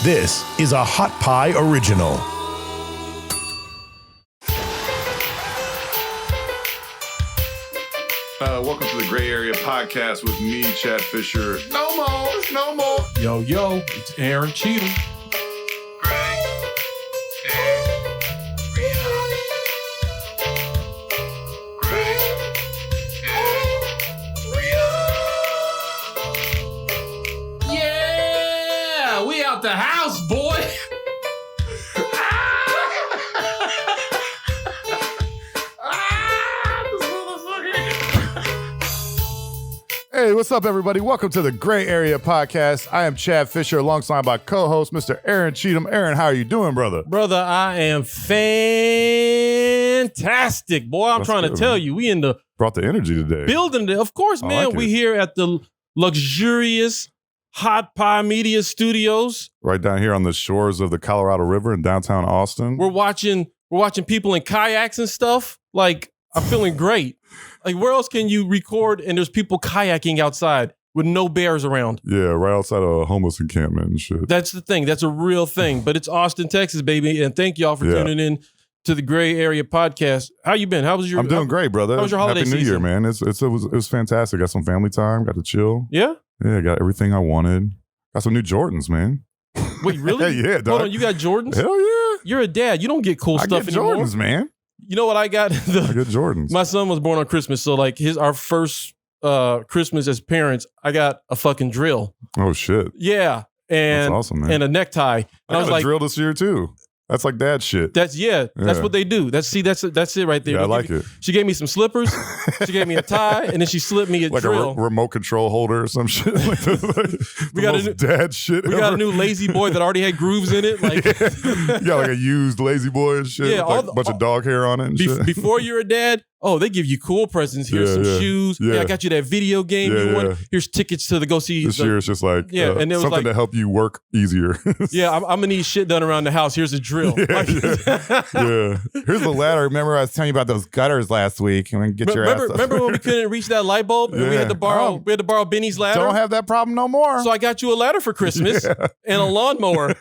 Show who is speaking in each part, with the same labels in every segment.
Speaker 1: This is a Hot Pie Original.
Speaker 2: Welcome to the Gray Area Podcast with me, Chad Fisher. No more.
Speaker 3: Yo, it's Aaron Cheatham. Yeah, we out the house, boy.
Speaker 4: Hey, what's up, everybody? Welcome to the Gray Area Podcast. I am Chad Fisher, alongside my co-host, Mr. Aaron Cheatham. Aaron, how are you doing, brother?
Speaker 3: Brother, I am fantastic, boy. I'm trying to tell you, we in the
Speaker 4: Brought the energy today.
Speaker 3: building. Of course, man.
Speaker 4: like
Speaker 3: We
Speaker 4: it.
Speaker 3: here at the luxurious Hot Pie Media Studios.
Speaker 4: Right down here on the shores of the Colorado River in downtown Austin.
Speaker 3: We're watching people in kayaks and stuff. Like, I'm feeling great. Like, where else can you record and there's people kayaking outside with no bears around?
Speaker 4: Yeah, right outside of a homeless encampment and shit.
Speaker 3: That's the thing. That's a real thing. But it's Austin, Texas, baby. And thank y'all for tuning in to the Gray Area Podcast. How you been? How was your?
Speaker 4: I'm doing great, brother.
Speaker 3: How was your holiday
Speaker 4: Happy New Year,
Speaker 3: season?
Speaker 4: man. It was fantastic. Got some family time. Got to chill.
Speaker 3: Yeah?
Speaker 4: Yeah, got everything I wanted. Got some new Jordans, man.
Speaker 3: Wait, really?
Speaker 4: Yeah, dog.
Speaker 3: Hold on, you got Jordans?
Speaker 4: Hell yeah.
Speaker 3: You're a dad. You don't get cool
Speaker 4: I
Speaker 3: stuff
Speaker 4: get
Speaker 3: anymore.
Speaker 4: Jordans, man.
Speaker 3: You know what I got?
Speaker 4: I get Jordans.
Speaker 3: My son was born on Christmas, so like our first Christmas as parents, I got a fucking drill.
Speaker 4: Oh, shit.
Speaker 3: Yeah, and
Speaker 4: That's awesome, man.
Speaker 3: and a necktie. And
Speaker 4: I
Speaker 3: was
Speaker 4: got
Speaker 3: like,
Speaker 4: a drill this year, too. That's like dad shit.
Speaker 3: That's what they do. That's it right there.
Speaker 4: Yeah, I like it.
Speaker 3: She gave me some slippers, she gave me a tie, and then she slipped me a
Speaker 4: Like
Speaker 3: drill.
Speaker 4: a remote control holder or some shit. Like
Speaker 3: We got a new-
Speaker 4: dad shit.
Speaker 3: We got a new lazy boy that already had grooves in it. Like,
Speaker 4: You got like a used lazy boy and shit.
Speaker 3: Yeah,
Speaker 4: with like a bunch of dog hair on it and shit.
Speaker 3: before you're a dad, they give you cool presents. Here's some shoes.
Speaker 4: Yeah.
Speaker 3: I got you that video game you want. Here's tickets to go see.
Speaker 4: This year it's just like
Speaker 3: and it was
Speaker 4: something
Speaker 3: like,
Speaker 4: to help you work easier.
Speaker 3: yeah, I'm gonna need shit done around the house. Here's a drill.
Speaker 4: Yeah.
Speaker 5: Here's the ladder. Remember I was telling you about those gutters last week? And get your ass up.
Speaker 3: Remember when we couldn't reach that light bulb and we had to borrow Benny's ladder?
Speaker 5: Don't have that problem no more.
Speaker 3: So I got you a ladder for Christmas and a lawnmower.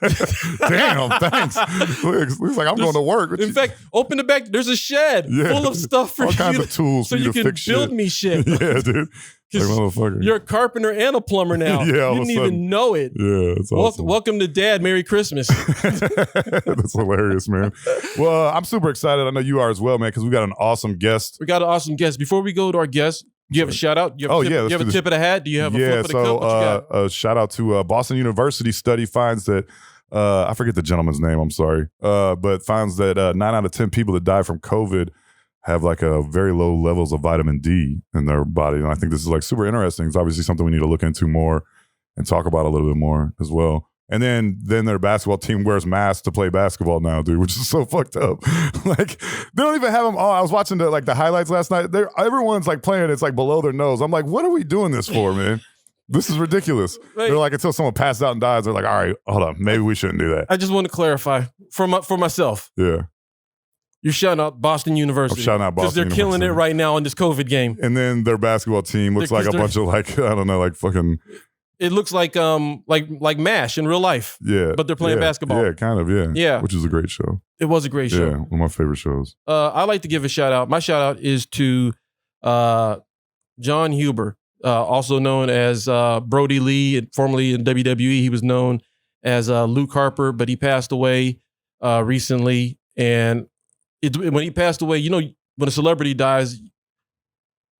Speaker 4: Damn, thanks. Looks like I'm going to work.
Speaker 3: In fact, open the back. There's a shed full of stuff for
Speaker 4: all
Speaker 3: you.
Speaker 4: kinds of tools
Speaker 3: so
Speaker 4: for
Speaker 3: you
Speaker 4: to
Speaker 3: can
Speaker 4: fix
Speaker 3: build
Speaker 4: shit.
Speaker 3: me shit.
Speaker 4: Yeah, dude. Like, motherfucker.
Speaker 3: You're a carpenter and a plumber now.
Speaker 4: Yeah, all
Speaker 3: you
Speaker 4: of a
Speaker 3: didn't
Speaker 4: sudden.
Speaker 3: even know it.
Speaker 4: Yeah, it's awesome.
Speaker 3: Welcome to Dad. Merry Christmas.
Speaker 4: That's hilarious, man. Well, I'm super excited. I know you are as well, man, because we got an awesome guest.
Speaker 3: We got an awesome guest. Before we go to our guest, do you have a shout out? Do you have
Speaker 4: let's
Speaker 3: you have
Speaker 4: do
Speaker 3: a
Speaker 4: this.
Speaker 3: tip of the hat? Do you have a flip of the cup? What you got?
Speaker 4: A shout out to Boston University study finds that I forget the gentleman's name. I'm sorry, but finds that 9 out of 10 people that die from COVID have like a very low levels of vitamin D in their body, and I think this is like super interesting. It's obviously something we need to look into more and talk about a little bit more as well. And then their basketball team wears masks to play basketball now, dude, which is so fucked up. Like, they don't even have them all. I was watching the highlights last night. Everyone's like playing. It's like below their nose. I'm like, what are we doing this for, man? This is ridiculous.
Speaker 3: Right.
Speaker 4: They're like, until someone passes out and dies, they're like, all right, hold on, maybe we shouldn't do that.
Speaker 3: I just want to clarify for myself.
Speaker 4: Yeah.
Speaker 3: You're shouting out Boston University.
Speaker 4: I'm shouting out
Speaker 3: because
Speaker 4: Boston
Speaker 3: they're killing it
Speaker 4: University.
Speaker 3: right now in this COVID game.
Speaker 4: And then their basketball team looks like a bunch of like, I don't know, like fucking.
Speaker 3: It looks like MASH in real life.
Speaker 4: Yeah.
Speaker 3: But they're playing basketball.
Speaker 4: Yeah, kind of, yeah.
Speaker 3: Yeah.
Speaker 4: Which is a great show.
Speaker 3: It was a great show.
Speaker 4: Yeah, one of my favorite shows.
Speaker 3: I like to give a shout out. My shout out is to John Huber, also known as Brody Lee, formerly in WWE. He was known as Luke Harper, but he passed away recently. And when he passed away, you know, when a celebrity dies,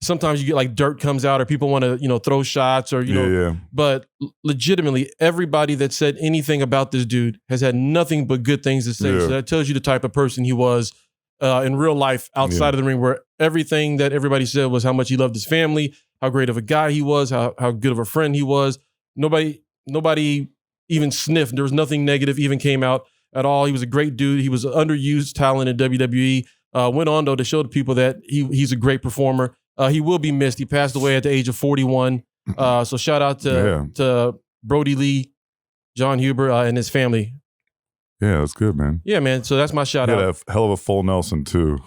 Speaker 3: sometimes you get like dirt comes out or people want to, throw shots or,
Speaker 4: Yeah.
Speaker 3: but legitimately everybody that said anything about this dude has had nothing but good things to say.
Speaker 4: Yeah.
Speaker 3: So that tells you the type of person he was in real life outside of the ring, where everything that everybody said was how much he loved his family, how great of a guy he was, how good of a friend he was. Nobody even sniffed. There was nothing negative even came out at all. He was a great dude. He was an underused talent in WWE. Went on though to show the people that he's a great performer. He will be missed. He passed away at the age of 41. So shout out to Brody Lee, John Huber, and his family.
Speaker 4: Yeah, that's good, man.
Speaker 3: Yeah, man. So that's my shout
Speaker 4: He
Speaker 3: out.
Speaker 4: had a hell of a full Nelson too.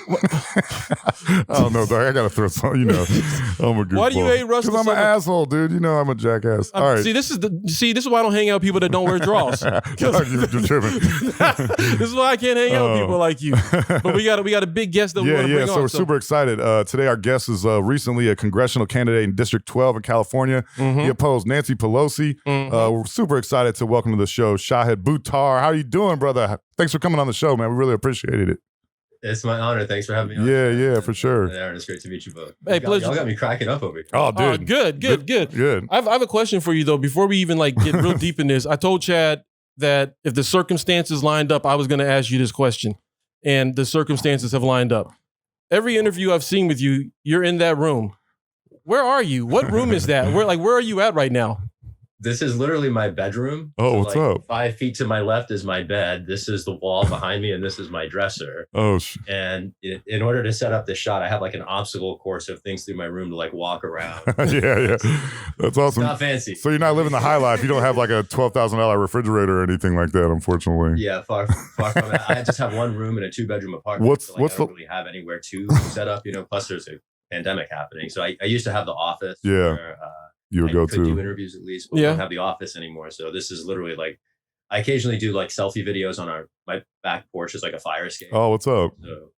Speaker 4: I don't know, dog. I gotta throw some. I'm a goofball.
Speaker 3: Why do you hate Russell?
Speaker 4: Because I'm an asshole, dude. I'm a jackass. All right.
Speaker 3: See, this is why I don't hang out with people that don't wear draws.
Speaker 4: You're tripping.
Speaker 3: This is why I can't hang out with people like you. But we got a big guest that we want to bring on.
Speaker 4: So we're super excited. Today our guest is recently a congressional candidate in District 12 in California. He opposed Nancy Pelosi. We're super excited to welcome to the show Shahid Buttar. How are you doing, brother? Thanks for coming on the show, man. We really appreciated it.
Speaker 6: It's my honor. Thanks for having me on.
Speaker 4: Yeah, for sure.
Speaker 6: Aaron, it's great to meet you both.
Speaker 3: Hey, pleasure.
Speaker 6: Y'all got me cracking up over here.
Speaker 4: Oh, dude.
Speaker 3: Good. I have a question for you, though. Before we even get real deep in this, I told Chad that if the circumstances lined up, I was going to ask you this question. And the circumstances have lined up. Every interview I've seen with you, you're in that room. Where are you? What room is that? Where are you at right now?
Speaker 6: This is literally my bedroom.
Speaker 4: Oh, what's up?
Speaker 6: 5 feet to my left is my bed. This is the wall behind me, and this is my dresser.
Speaker 4: Oh,
Speaker 6: and in order to set up this shot, I have an obstacle course of things through my room to walk around.
Speaker 4: yeah. That's awesome.
Speaker 6: It's not fancy.
Speaker 4: So you're not living the high life. You don't have a $12,000 refrigerator or anything like that, unfortunately.
Speaker 6: Yeah, far from it. I just have one room in a 2-bedroom apartment. I don't really have anywhere to set up, Plus there's a pandemic happening. So I used to have the office.
Speaker 4: Yeah.
Speaker 6: Where,
Speaker 4: you would go
Speaker 6: could
Speaker 4: to
Speaker 6: do interviews at least, but we don't have the office anymore. So this is literally I occasionally do selfie videos on my back porch is a fire escape.
Speaker 4: Oh, what's up?
Speaker 6: So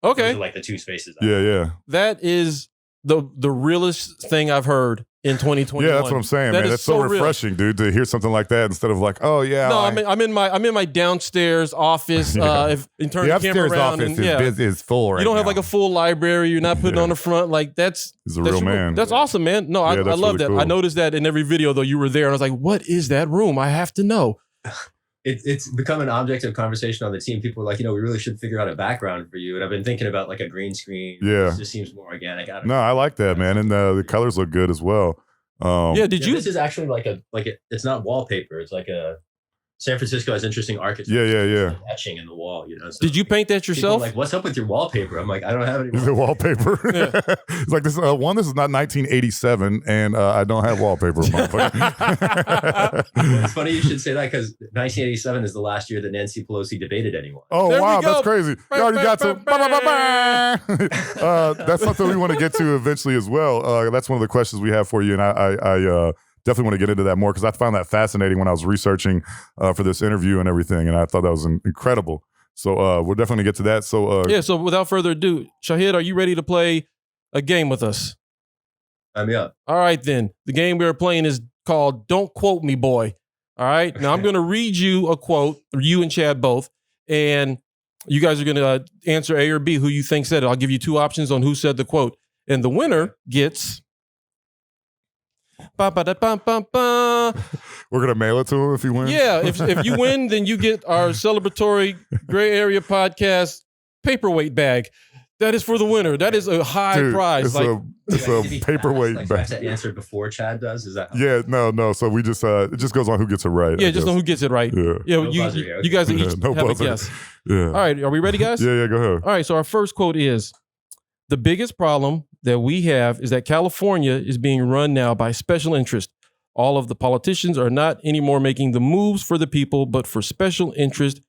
Speaker 3: okay.
Speaker 6: Those are the 2 spaces.
Speaker 4: Yeah.
Speaker 3: That is the realest thing I've heard in 2021.
Speaker 4: Yeah, that's what I'm saying, man. That's so refreshing, dude, to hear something like that instead of oh yeah.
Speaker 3: No, I'm in my downstairs office. If you turn the camera around,
Speaker 5: office is full right
Speaker 3: you don't
Speaker 5: now.
Speaker 3: have a full library. You're not putting on the front. He's
Speaker 4: a real man.
Speaker 3: That's awesome, man. No, I love
Speaker 4: really
Speaker 3: that.
Speaker 4: cool.
Speaker 3: I noticed that in every video though you were there, and I was like, what is that room? I have to know.
Speaker 6: It's become an object of conversation on the team. People are like, we really should figure out a background for you. And I've been thinking about a green screen.
Speaker 4: Yeah.
Speaker 6: It just seems more organic.
Speaker 4: I like that, man. And the colors look good as well.
Speaker 3: Did you?
Speaker 6: This is actually it's not wallpaper. It's San Francisco has interesting architecture.
Speaker 4: Yeah.
Speaker 6: Etching in the wall, So
Speaker 3: did you paint that yourself?
Speaker 6: What's up with your wallpaper? I'm I don't have any.
Speaker 4: The wallpaper. It's this. This is not 1987, and I don't have wallpaper.
Speaker 6: It's funny you should say that because 1987 is the last year that Nancy Pelosi debated anyone.
Speaker 4: Oh
Speaker 3: There
Speaker 4: wow,
Speaker 3: we go.
Speaker 4: that's crazy. You already got some. That's something we want to get to eventually as well. That's one of the questions we have for you, and I definitely want to get into that more because I found that fascinating when I was researching for this interview and everything, and I thought that was incredible. So we're definitely going to get to that. So
Speaker 3: So without further ado, Shahid, are you ready to play a game with us?
Speaker 6: I'm up.
Speaker 3: All right, then. The game we are playing is called Don't Quote Me, Boy. All right. Now I'm going to read you a quote, you and Chad both, and you guys are going to answer A or B, who you think said it. I'll give you 2 options on who said the quote, and the winner gets.
Speaker 4: we're gonna mail it to him if he wins.
Speaker 3: Yeah, if you win, then you get our celebratory Gray Area Podcast paperweight bag. That is for the winner. That is a high prize.
Speaker 4: It's a paperweight bag.
Speaker 6: That answer before Chad does. Is that?
Speaker 4: Yeah, no. So we just it just goes on who gets it right.
Speaker 3: Yeah, just know who gets it right.
Speaker 4: Yeah.
Speaker 6: No
Speaker 3: you guys each
Speaker 4: no
Speaker 3: have
Speaker 4: buzzer.
Speaker 3: a guess.
Speaker 4: Yeah.
Speaker 3: All right, are we ready, guys?
Speaker 4: Yeah, go ahead.
Speaker 3: All right, so our first quote is, the biggest problem that we have is that California is being run now by special interest. All of the politicians are not anymore making the moves for the people, but for special interest,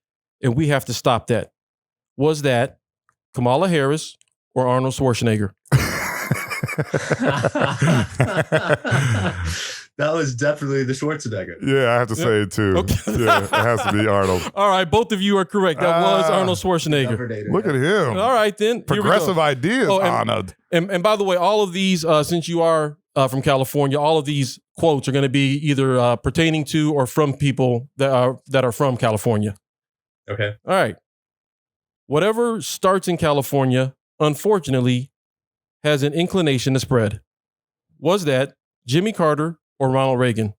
Speaker 3: and we have to stop that. Was that Kamala Harris or Arnold Schwarzenegger?
Speaker 6: That was definitely the Schwarzenegger.
Speaker 4: Yeah, I have to say it too.
Speaker 3: Okay.
Speaker 4: Yeah, it has to be Arnold.
Speaker 3: All right, both of you are correct. That was Arnold Schwarzenegger.
Speaker 4: Look at him.
Speaker 3: All right, then.
Speaker 4: Progressive ideas,
Speaker 3: Oh,
Speaker 4: Arnold.
Speaker 3: And by the way, all of these, since you are from California, all of these quotes are going to be either pertaining to or from people that are from California.
Speaker 6: Okay.
Speaker 3: All right. Whatever starts in California, unfortunately, has an inclination to spread. Was that Jimmy Carter or Ronald Reagan?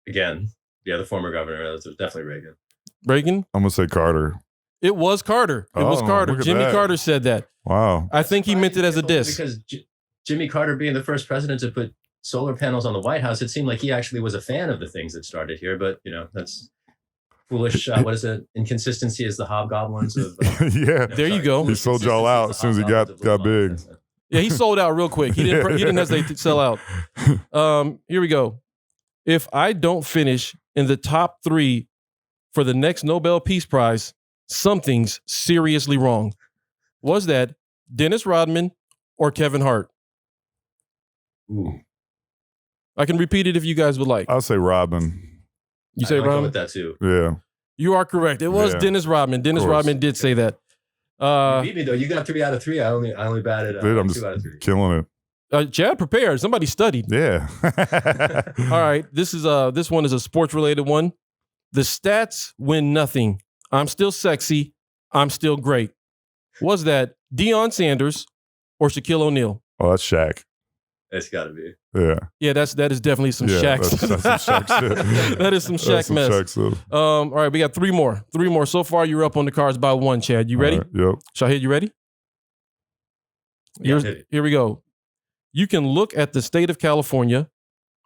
Speaker 6: Again, the former governor. That was definitely Reagan.
Speaker 3: Reagan?
Speaker 4: I'm gonna say Carter.
Speaker 3: It was Carter. It was Carter.
Speaker 4: look at
Speaker 3: Jimmy
Speaker 4: that.
Speaker 3: Carter said that.
Speaker 4: Wow.
Speaker 3: I think he meant it as a diss.
Speaker 6: Because Jimmy Carter being the first president to put solar panels on the White House, it seemed like he actually was a fan of the things that started here. But, that's foolish. What is it? Inconsistency is the hobgoblins of.
Speaker 4: Yeah.
Speaker 3: There you go.
Speaker 4: He sold y'all out as soon as he got big.
Speaker 3: Yeah, he sold out real quick. He didn't hesitate to sell out. Here we go. If I don't finish in the top 3 for the next Nobel Peace Prize, something's seriously wrong. Was that Dennis Rodman or Kevin Hart?
Speaker 6: Ooh.
Speaker 3: I can repeat it if you guys would like.
Speaker 4: I'll say Rodman.
Speaker 3: You say
Speaker 6: I might go
Speaker 3: Rodman?
Speaker 6: with that too.
Speaker 4: Yeah.
Speaker 3: You are correct. It was
Speaker 4: Yeah.
Speaker 3: Dennis Rodman. Dennis
Speaker 4: course.
Speaker 3: Rodman did say that.
Speaker 6: You beat me though. You got 3 out of 3. I only batted
Speaker 4: Dude, I'm
Speaker 6: 2
Speaker 4: just
Speaker 6: out of 3.
Speaker 4: killing it.
Speaker 3: Chad prepared. Somebody studied.
Speaker 4: Yeah.
Speaker 3: All right. This one is a sports related one. The stats win nothing. I'm still sexy. I'm still great. Was that Deion Sanders or Shaquille O'Neal?
Speaker 4: Oh, that's Shaq.
Speaker 6: It's got to be.
Speaker 4: Yeah.
Speaker 3: Yeah, that is definitely some
Speaker 4: Yeah,
Speaker 3: Shaq.
Speaker 4: that's some Shaq shit.
Speaker 3: That is some Shaq mess.
Speaker 4: Shaq stuff.
Speaker 3: All right, we got 3 more. 3 more. So far, you're up on the cards by 1, Chad. You ready?
Speaker 4: All right, yep.
Speaker 3: Shahid, you ready?
Speaker 6: Yeah,
Speaker 3: Here we go. You can look at the state of California,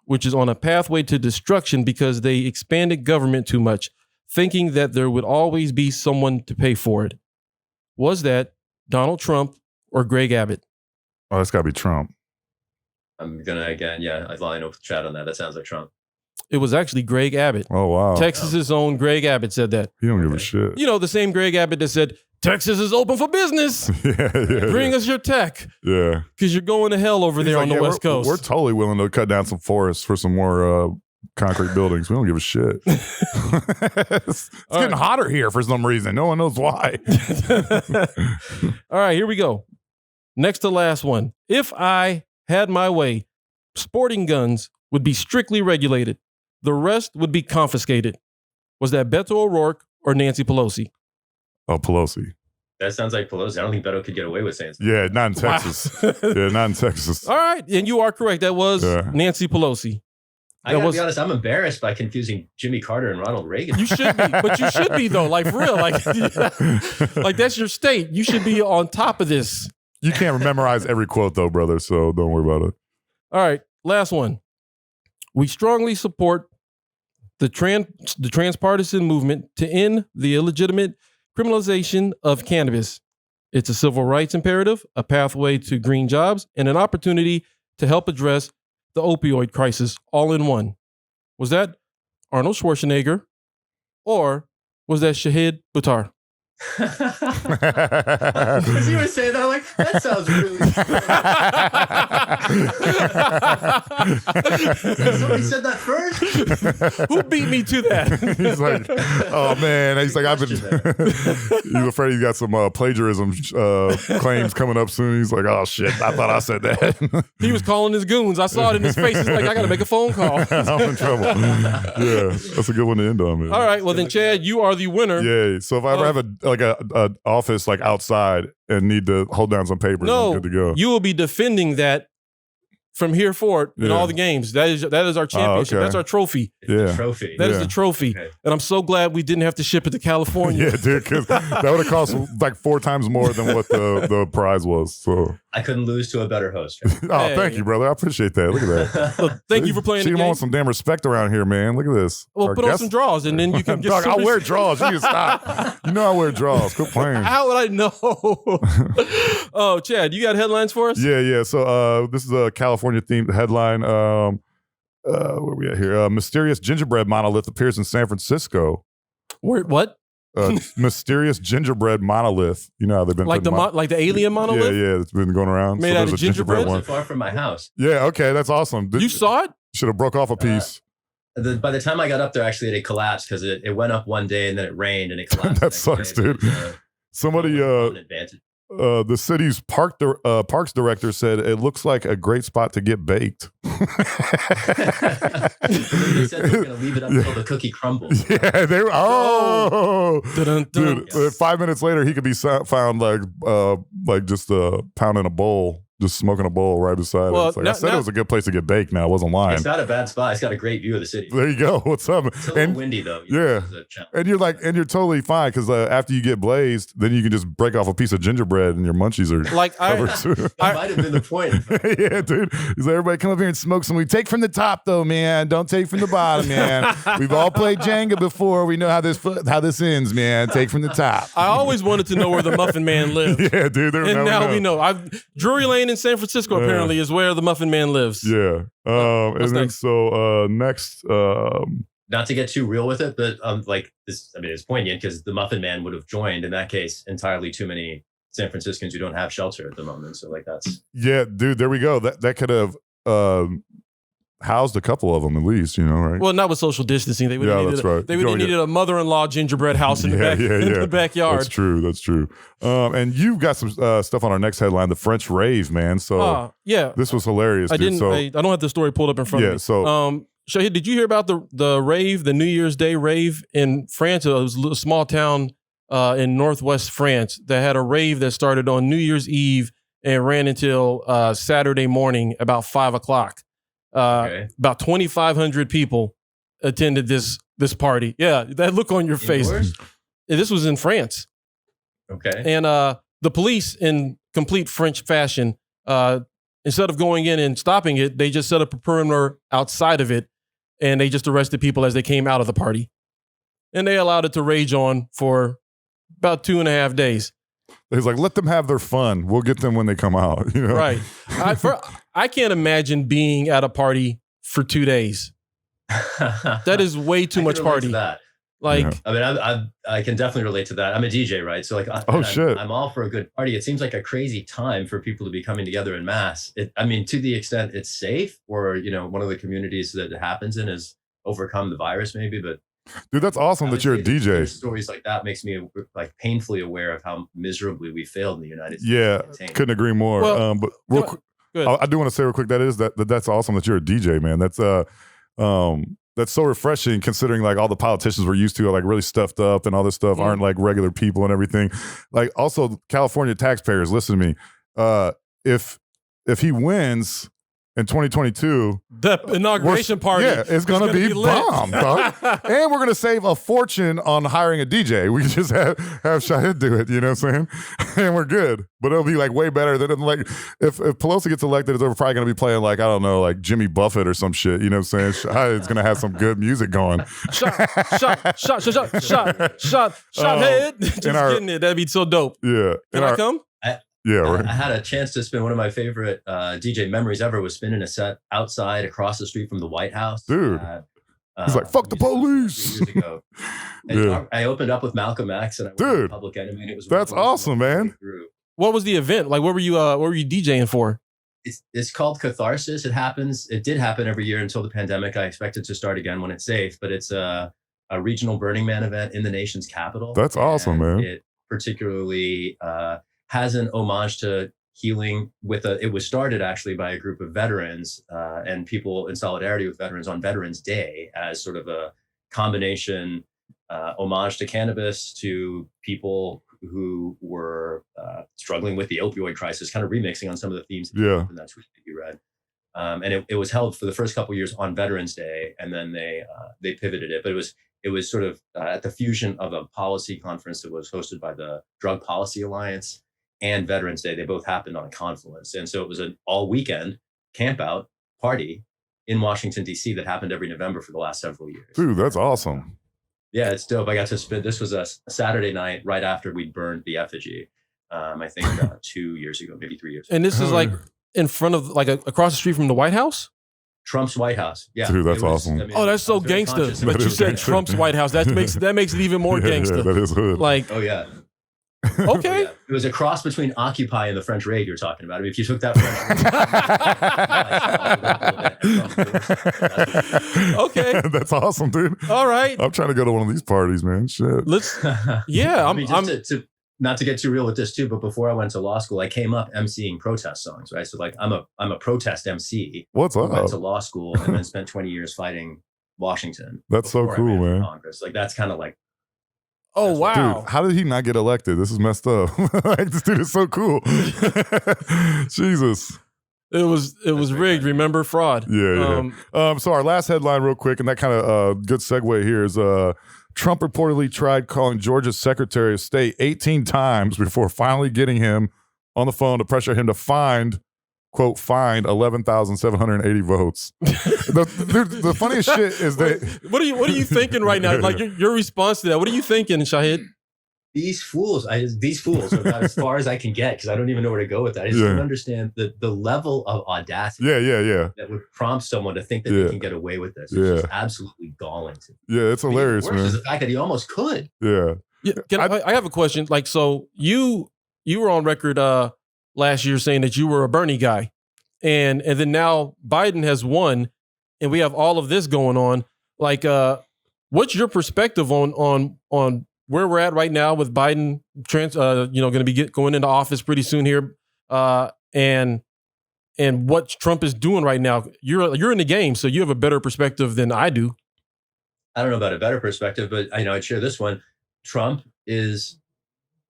Speaker 3: which is on a pathway to destruction because they expanded government too much, thinking that there would always be someone to pay for it. Was that Donald Trump or Greg Abbott?
Speaker 4: Oh, that's got to be Trump.
Speaker 6: I'm gonna again. Yeah, I line up with Chad on that. That sounds like Trump.
Speaker 3: It was actually Greg Abbott.
Speaker 4: Oh, wow.
Speaker 3: Texas's own Greg Abbott said that.
Speaker 4: He don't give a shit.
Speaker 3: You know, the same Greg Abbott that said, Texas is open for business.
Speaker 4: Yeah.
Speaker 3: Bring us your tech.
Speaker 4: Yeah.
Speaker 3: Because you're going to hell over there
Speaker 4: He's
Speaker 3: on
Speaker 4: like,
Speaker 3: the
Speaker 4: yeah,
Speaker 3: West Coast.
Speaker 4: We're totally willing to cut down some forests for some more concrete buildings. We don't give a shit. It's getting hotter here for some reason. No one knows why.
Speaker 3: All right, here we go. Next to last one. If I had my way, sporting guns would be strictly regulated. The rest would be confiscated. Was that Beto O'Rourke or Nancy Pelosi?
Speaker 4: Oh, Pelosi.
Speaker 6: That sounds like Pelosi. I don't think Beto could get away with saying something.
Speaker 4: Yeah, not in Texas. Yeah, not in Texas.
Speaker 3: All right, and you are correct. That was Nancy Pelosi.
Speaker 6: I gotta be honest, I'm embarrassed by confusing Jimmy Carter and Ronald Reagan.
Speaker 3: You should be, but you should be though, like for real. Like that's your state. You should be on top of this.
Speaker 4: You can't memorize every quote though, brother, so don't worry about it.
Speaker 3: All right, last one. We strongly support the transpartisan movement to end the illegitimate criminalization of cannabis. It's a civil rights imperative, a pathway to green jobs, and an opportunity to help address the opioid crisis all in one. Was that Arnold Schwarzenegger or was that Shahid Buttar?
Speaker 6: As you were saying that, I'm like, that sounds really Somebody said that first?
Speaker 3: Who beat me to that?
Speaker 4: He's like, oh man. He's like, he's afraid he's got some plagiarism claims coming up soon. He's like, oh shit, I thought I said that.
Speaker 3: He was calling his goons. I saw it in his face. He's like, I got to make a phone call.
Speaker 4: I'm in trouble. Yeah, that's a good one to end on, man.
Speaker 3: All right, well then, Chad, you are the winner.
Speaker 4: Yeah, so if I ever have a office like outside and need to hold down some papers, I'm good to go.
Speaker 3: You will be defending that from here forward in all the games. That is our championship.
Speaker 4: okay.
Speaker 3: That's our trophy.
Speaker 6: The trophy.
Speaker 3: That is the trophy.
Speaker 6: Okay.
Speaker 3: And I'm so glad we didn't have to ship it to California.
Speaker 4: Yeah, dude, because that would have cost like 4 times more than what the prize was. So
Speaker 6: I couldn't lose to a better host.
Speaker 4: oh, thank you, brother. I appreciate that. Look at that.
Speaker 3: Look, thank you for playing the
Speaker 4: She
Speaker 3: game.
Speaker 4: wants some damn respect around here, man. Look at this.
Speaker 3: Well,
Speaker 4: Our
Speaker 3: put on
Speaker 4: guest-
Speaker 3: some draws and then you can get
Speaker 4: Dog,
Speaker 3: some
Speaker 4: I wear draws. You need to stop. You know I wear draws. Quit playing.
Speaker 3: How would I know? Oh, Chad, you got headlines for us?
Speaker 4: Yeah. So this is a California themed headline. Where we at here? Mysterious gingerbread monolith appears in San Francisco.
Speaker 3: What?
Speaker 4: Mysterious gingerbread monolith. You know how they've been
Speaker 3: Like
Speaker 4: putting
Speaker 3: like the alien monolith?
Speaker 4: Yeah, it's been going around.
Speaker 3: Made out
Speaker 4: there's
Speaker 3: of
Speaker 4: a
Speaker 3: gingerbread?
Speaker 6: Not
Speaker 4: one.
Speaker 6: far from my house.
Speaker 4: Yeah, okay, that's awesome.
Speaker 3: You saw it?
Speaker 4: Should have broke off a piece.
Speaker 6: By the time I got up there, actually, it collapsed because it went up one day and then it rained and it collapsed.
Speaker 4: That
Speaker 6: the next
Speaker 4: sucks,
Speaker 6: day.
Speaker 4: dude. Somebody,
Speaker 6: An advantage.
Speaker 4: the city's parks director said it looks like a great spot to get baked.
Speaker 6: They said they were going to leave it up until the cookie crumbles.
Speaker 4: Yeah, they were. Oh,
Speaker 3: Dun-dun-dun.
Speaker 4: dude! 5 minutes later, he could be found like just pounding a bowl, just smoking a bowl right beside
Speaker 3: Well,
Speaker 4: it. It's like, I said it was a good place to get baked. Now I wasn't lying.
Speaker 6: It's not a bad spot. It's got a great view of the city.
Speaker 4: There you go. What's up?
Speaker 6: It's a little windy though.
Speaker 4: Yeah.
Speaker 6: It's a challenge.
Speaker 4: And you're totally fine because after you get blazed, then you can just break off a piece of gingerbread and your munchies are
Speaker 3: Like
Speaker 4: covered too.
Speaker 6: That might have been the point.
Speaker 4: Yeah, dude. He's like, everybody come up here and smoke some. We take from the top though, man. Don't take from the bottom, man. We've all played Jenga before. We know how this ends, man. Take from the top.
Speaker 3: I always wanted to know where the Muffin Man lived.
Speaker 4: Yeah, dude.
Speaker 3: And now we know. Drury Lane in San Francisco apparently is where the Muffin Man lives.
Speaker 4: Yeah. And then
Speaker 3: next?
Speaker 4: so next,
Speaker 6: Not to get too real with it, but like this, I mean, it's poignant because the Muffin Man would have joined in that case entirely too many San Franciscans who don't have shelter at the moment. So like that's
Speaker 4: Yeah, dude, there we go. That could have housed a couple of them at least, right?
Speaker 3: Well, not with social distancing. They would have needed,
Speaker 4: that's right.
Speaker 3: they would have needed a mother-in-law gingerbread house in the in the backyard.
Speaker 4: That's true. And you've got some stuff on our next headline, the French rave, man. So
Speaker 3: yeah,
Speaker 4: this was hilarious.
Speaker 3: I
Speaker 4: dude.
Speaker 3: didn't.
Speaker 4: So,
Speaker 3: I don't have the story pulled up in front of me.
Speaker 4: So
Speaker 3: Shahid, did you hear about the rave, the New Year's Day rave in France? It was a small town in northwest France that had a rave that started on New Year's Eve and ran until Saturday morning about 5 o'clock. About 2,500 people attended this party. Yeah, that look on your face. This was in France.
Speaker 6: okay.
Speaker 3: And the police, in complete French fashion, instead of going in and stopping it, they just set up a perimeter outside of it, and they just arrested people as they came out of the party. And they allowed it to rage on for about 2.5 days.
Speaker 4: he's like, let them have their fun. We'll get them when they come out.
Speaker 3: Right. I can't imagine being at a party for 2 days. That is way too much party.
Speaker 6: That.
Speaker 3: Like,
Speaker 4: Yeah.
Speaker 6: I mean, I can definitely relate to that. I'm a DJ, right? So like, I'm all for a good party. It seems like a crazy time for people to be coming together in mass. I mean, to the extent it's safe, or one of the communities that it happens in has overcome the virus, maybe. But
Speaker 4: dude, that's awesome that you're a DJ.
Speaker 6: Stories like that makes me like painfully aware of how miserably we failed in the United States.
Speaker 4: Yeah, couldn't agree more.
Speaker 3: Well,
Speaker 4: but real quick, I do want to say real quick that's awesome that you're a DJ, man. That's so refreshing, considering like all the politicians we're used to are like really stuffed up and all this stuff aren't like regular people and everything. Like, also California taxpayers, listen to me. If he wins in 2022,
Speaker 3: the inauguration party,
Speaker 4: it's gonna be bomb, dog. And we're gonna save a fortune on hiring a DJ. We can just have Shahid do it. You know what I'm saying? And we're good. But it'll be like way better than like if Pelosi gets elected, they're probably gonna be playing like, I don't know, like Jimmy Buffett or some shit. You know what I'm saying? Shahid's gonna have some good music going.
Speaker 3: shot head. Just getting it. That'd be so dope.
Speaker 4: Yeah.
Speaker 3: Can I come?
Speaker 4: Yeah, right.
Speaker 6: I had a chance to spin one of my favorite DJ memories ever was spinning a set outside across the street from the White House.
Speaker 4: Dude. He's like, fuck the police.
Speaker 6: 3 years ago. And I opened up with Malcolm X and I went to Public Enemy, and it was
Speaker 4: that's awesome, man.
Speaker 3: What was the event? Like, what were you DJing for?
Speaker 6: It's called Catharsis. It did happen every year until the pandemic. I expect it to start again when it's safe, but it's a regional Burning Man event in the nation's capital.
Speaker 4: That's awesome, man.
Speaker 6: It particularly has an homage to healing it was started actually by a group of veterans and people in solidarity with veterans on Veterans Day as sort of a combination homage to cannabis, to people who were struggling with the opioid crisis, kind of remixing on some of the themes in that tweet that you read. And it was held for the first couple of years on Veterans Day, and then they pivoted it. But it was sort of at the fusion of a policy conference that was hosted by the Drug Policy Alliance and Veterans Day. They both happened on a confluence. And so it was an all weekend camp out party in Washington, D.C. that happened every November for the last several years.
Speaker 4: Dude, that's awesome.
Speaker 6: Yeah, it's dope. I got to spend, this was a Saturday night right after we burned the effigy. I think 2 years ago, maybe 3 years ago.
Speaker 3: And this is like in front of, like across the street from the White House?
Speaker 6: Trump's White House. Yeah.
Speaker 4: Dude, that's awesome.
Speaker 6: I mean,
Speaker 3: that's so gangster. But you said Trump's White House. That makes it even more gangster.
Speaker 4: Yeah, that is hood.
Speaker 3: Like,
Speaker 6: oh, yeah.
Speaker 3: Okay.
Speaker 6: Yeah. It was a cross between Occupy and the French Raid you're talking about. I mean, if you took that French
Speaker 3: Okay.
Speaker 4: That's awesome, dude.
Speaker 3: All right.
Speaker 4: I'm trying to go to one of these parties, man. Shit.
Speaker 3: Yeah.
Speaker 6: Not to get too real with this too, but before I went to law school, I came up emceeing protest songs, right? So like I'm a protest MC.
Speaker 4: What's up?
Speaker 6: I went to law school and then spent 20 years fighting Washington.
Speaker 4: That's so cool, man.
Speaker 6: Congress. Like that's kind of like,
Speaker 3: oh, wow.
Speaker 4: Dude, how did he not get elected? This is messed up. Like, this dude is so cool. Jesus.
Speaker 3: It was rigged. Remember, fraud.
Speaker 4: Yeah. So our last headline real quick, and that kind of good segue here is Trump reportedly tried calling Georgia's Secretary of State 18 times before finally getting him on the phone to pressure him to find 11,780 votes. The funniest shit is that
Speaker 3: what are you thinking right now? Like your response to that? What are you thinking, Shahid?
Speaker 6: These fools are about as far as I can get, because I don't even know where to go with that. I just don't understand the level of audacity that would prompt someone to think that they can get away with this. It's just absolutely galling to me.
Speaker 4: Yeah, it's hilarious,
Speaker 6: worse
Speaker 4: man.
Speaker 6: is the fact that he almost could.
Speaker 4: Yeah.
Speaker 3: I have a question. Like, so you you were on record last year saying that you were a Bernie guy, and then now Biden has won, and we have all of this going on. Like, what's your perspective on where we're at right now with Biden going to be going into office pretty soon here, and what Trump is doing right now? You're in the game, so you have a better perspective than I do.
Speaker 6: I don't know about a better perspective, but I know I'd share this one. Trump is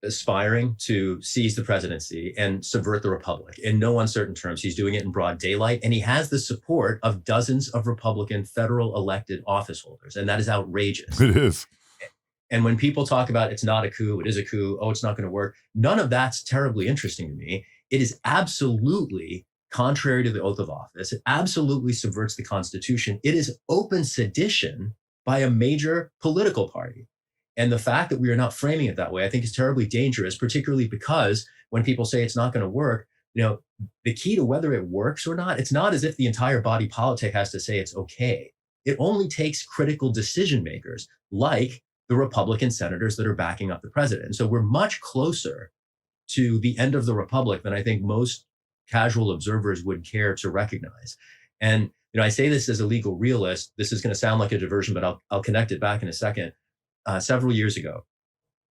Speaker 6: aspiring to seize the presidency and subvert the republic in no uncertain terms. He's doing it in broad daylight, and he has the support of dozens of Republican federal elected office holders, and that is outrageous.
Speaker 4: It is.
Speaker 6: And when people talk about it's not a coup, it is a coup, oh, it's not going to work, none of that's terribly interesting to me. It is absolutely contrary to the oath of office. It absolutely subverts the Constitution. It is open sedition by a major political party. And the fact that we are not framing it that way, I think is terribly dangerous, particularly because when people say it's not going to work, the key to whether it works or not, it's not as if the entire body politic has to say it's okay. It only takes critical decision makers like the Republican senators that are backing up the president. And so we're much closer to the end of the republic than I think most casual observers would care to recognize. And I say this as a legal realist. This is going to sound like a diversion, but I'll connect it back in a second. Several years ago,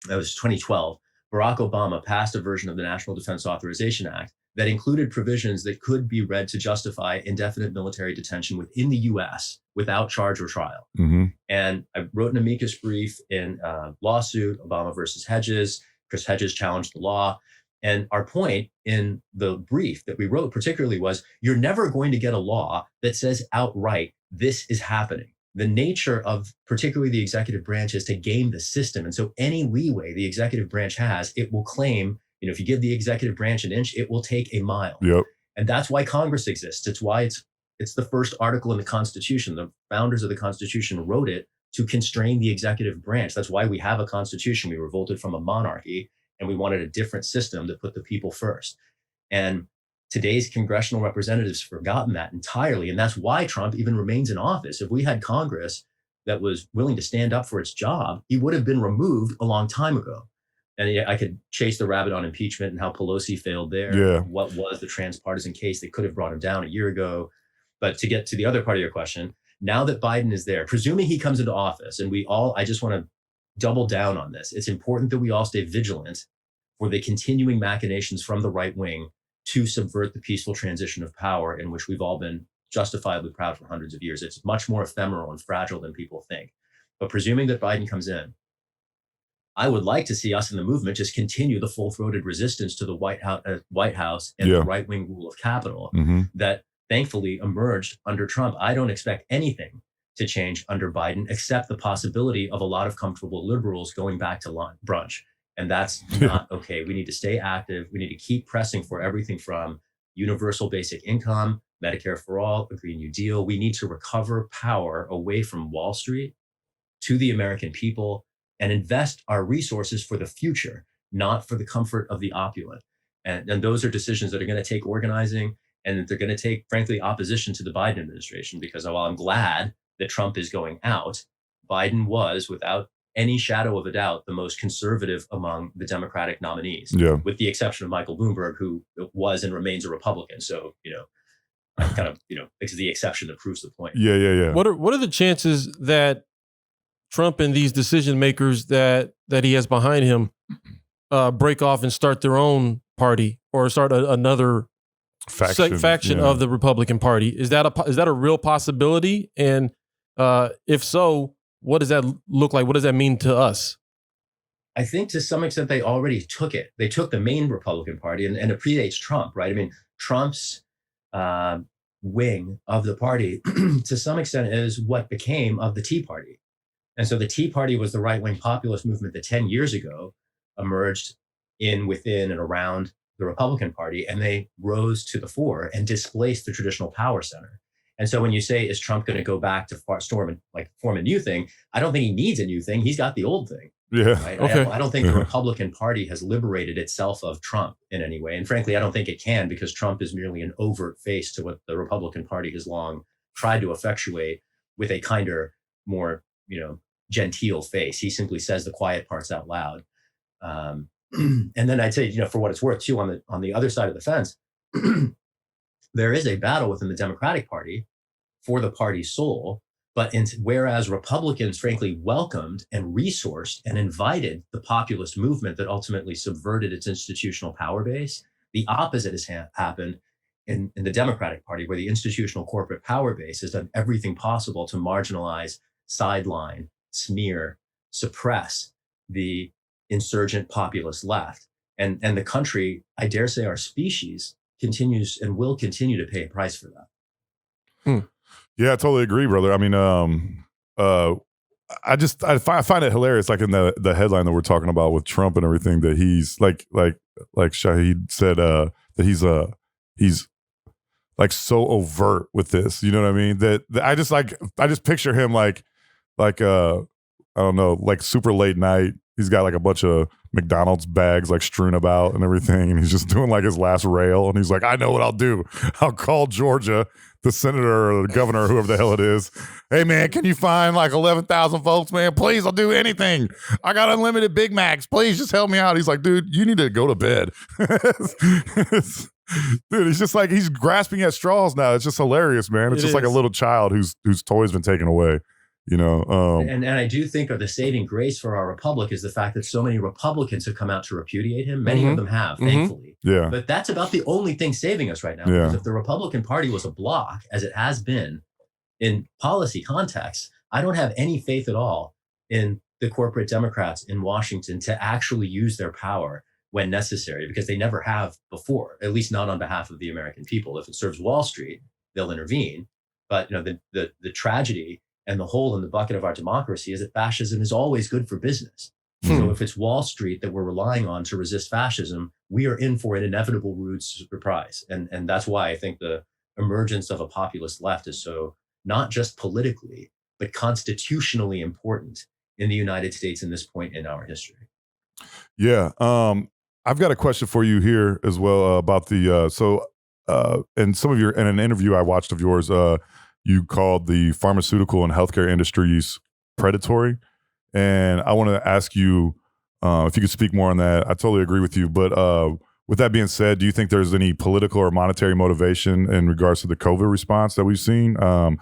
Speaker 6: that was 2012, Barack Obama passed a version of the National Defense Authorization Act that included provisions that could be read to justify indefinite military detention within the U.S. without charge or trial.
Speaker 4: Mm-hmm.
Speaker 6: And I wrote an amicus brief in a lawsuit, Obama versus Hedges. Chris Hedges challenged the law. And our point in the brief that we wrote particularly was, you're never going to get a law that says outright, this is happening. The nature of particularly the executive branch is to game the system. And so any leeway the executive branch has, it will claim, if you give the executive branch an inch, it will take a mile.
Speaker 4: Yep.
Speaker 6: And that's why Congress exists. It's why it's the first article in the Constitution. The founders of the Constitution wrote it to constrain the executive branch. That's why we have a constitution. We revolted from a monarchy, and we wanted a different system that put the people first. And today's congressional representatives have forgotten that entirely. And that's why Trump even remains in office. If we had Congress that was willing to stand up for its job, he would have been removed a long time ago. And I could chase the rabbit on impeachment and how Pelosi failed there.
Speaker 4: Yeah.
Speaker 6: What was the transpartisan case that could have brought him down a year ago? But to get to the other part of your question, now that Biden is there, presuming he comes into office, and I just want to double down on this. It's important that we all stay vigilant for the continuing machinations from the right wing to subvert the peaceful transition of power in which we've all been justifiably proud for hundreds of years. It's much more ephemeral and fragile than people think. But presuming that Biden comes in, I would like to see us in the movement just continue the full-throated resistance to the White House and the right-wing rule of capital that thankfully emerged under Trump. I don't expect anything to change under Biden except the possibility of a lot of comfortable liberals going back to brunch. And that's not okay. We need to stay active. We need to keep pressing for everything from universal basic income, Medicare for all, a Green New Deal. We need to recover power away from Wall Street to the American people and invest our resources for the future, not for the comfort of the opulent. And those are decisions that are going to take organizing, and they're going to take, frankly, opposition to the Biden administration, because while I'm glad that Trump is going out, Biden was, without any shadow of a doubt, the most conservative among the Democratic nominees, with the exception of Michael Bloomberg, who was and remains a Republican. So, kind of, it's the exception that proves the point.
Speaker 4: Yeah.
Speaker 3: What are the chances that Trump and these decision makers that he has behind him break off and start their own party or start another faction of the Republican Party? Is that a real possibility? And if so, what does that look like? What does that mean to us?
Speaker 6: I think to some extent they already took it. They took the main Republican Party, and it predates Trump, right? I mean, Trump's wing of the party to some extent is what became of the Tea Party. And so the Tea Party was the right-wing populist movement that 10 years ago emerged within and around the Republican Party, and they rose to the fore and displaced the traditional power center. And so when you say, is Trump going to go back to form a new thing? I don't think he needs a new thing. He's got the old thing.
Speaker 4: Yeah.
Speaker 6: Right?
Speaker 3: Okay.
Speaker 6: I don't think the Republican Party has liberated itself of Trump in any way. And frankly, I don't think it can, because Trump is merely an overt face to what the Republican Party has long tried to effectuate with a kinder, more, genteel face. He simply says the quiet parts out loud. And then I'd say, for what it's worth too, on the other side of the fence, there is a battle within the Democratic Party for the party's soul. But whereas Republicans, frankly, welcomed and resourced and invited the populist movement that ultimately subverted its institutional power base, the opposite has happened in the Democratic Party, where the institutional corporate power base has done everything possible to marginalize, sideline, smear, suppress the insurgent populist left. And the country, I dare say our species, continues and will continue to pay a price for that.
Speaker 4: Yeah, I totally agree, brother. I mean, I find it hilarious, like in the headline that we're talking about with Trump and everything, that he's like Shahid said, that he's like so overt with this. You know what I mean? That I just picture him like I don't know, like super late night. He's got like a bunch of McDonald's bags like strewn about and everything, and he's just doing like his last rail, and he's like, I know what I'll do. I'll call Georgia, the senator or the governor, whoever the hell it is. Hey man, can you find like 11,000 votes, man? Please, I'll do anything. I got unlimited Big Macs. Please just help me out. He's like, dude, you need to go to bed. Dude, he's just like, he's grasping at straws now. It's just hilarious, man. It's just like a little child whose toy's been taken away.
Speaker 6: And I do think the saving grace for our republic is the fact that so many Republicans have come out to repudiate him. Many of them have, thankfully.
Speaker 4: Yeah.
Speaker 6: But that's about the only thing saving us right now.
Speaker 4: Yeah.
Speaker 6: Because if the Republican Party was a bloc, as it has been in policy context, I don't have any faith at all in the corporate Democrats in Washington to actually use their power when necessary, because they never have before, at least not on behalf of the American people. If it serves Wall Street, they'll intervene. But the tragedy and the hole in the bucket of our democracy is that fascism is always good for business. So if it's Wall Street that we're relying on to resist fascism, we are in for an inevitable rude surprise. And that's why I think the emergence of a populist left is so not just politically, but constitutionally important in the United States in this point in our history.
Speaker 4: Yeah. I've got a question for you here as well about the, and some of your, in an interview I watched of yours, you called the pharmaceutical and healthcare industries predatory. And I want to ask you if you could speak more on that. I totally agree with you. But with that being said, do you think there's any political or monetary motivation in regards to the COVID response that we've seen? I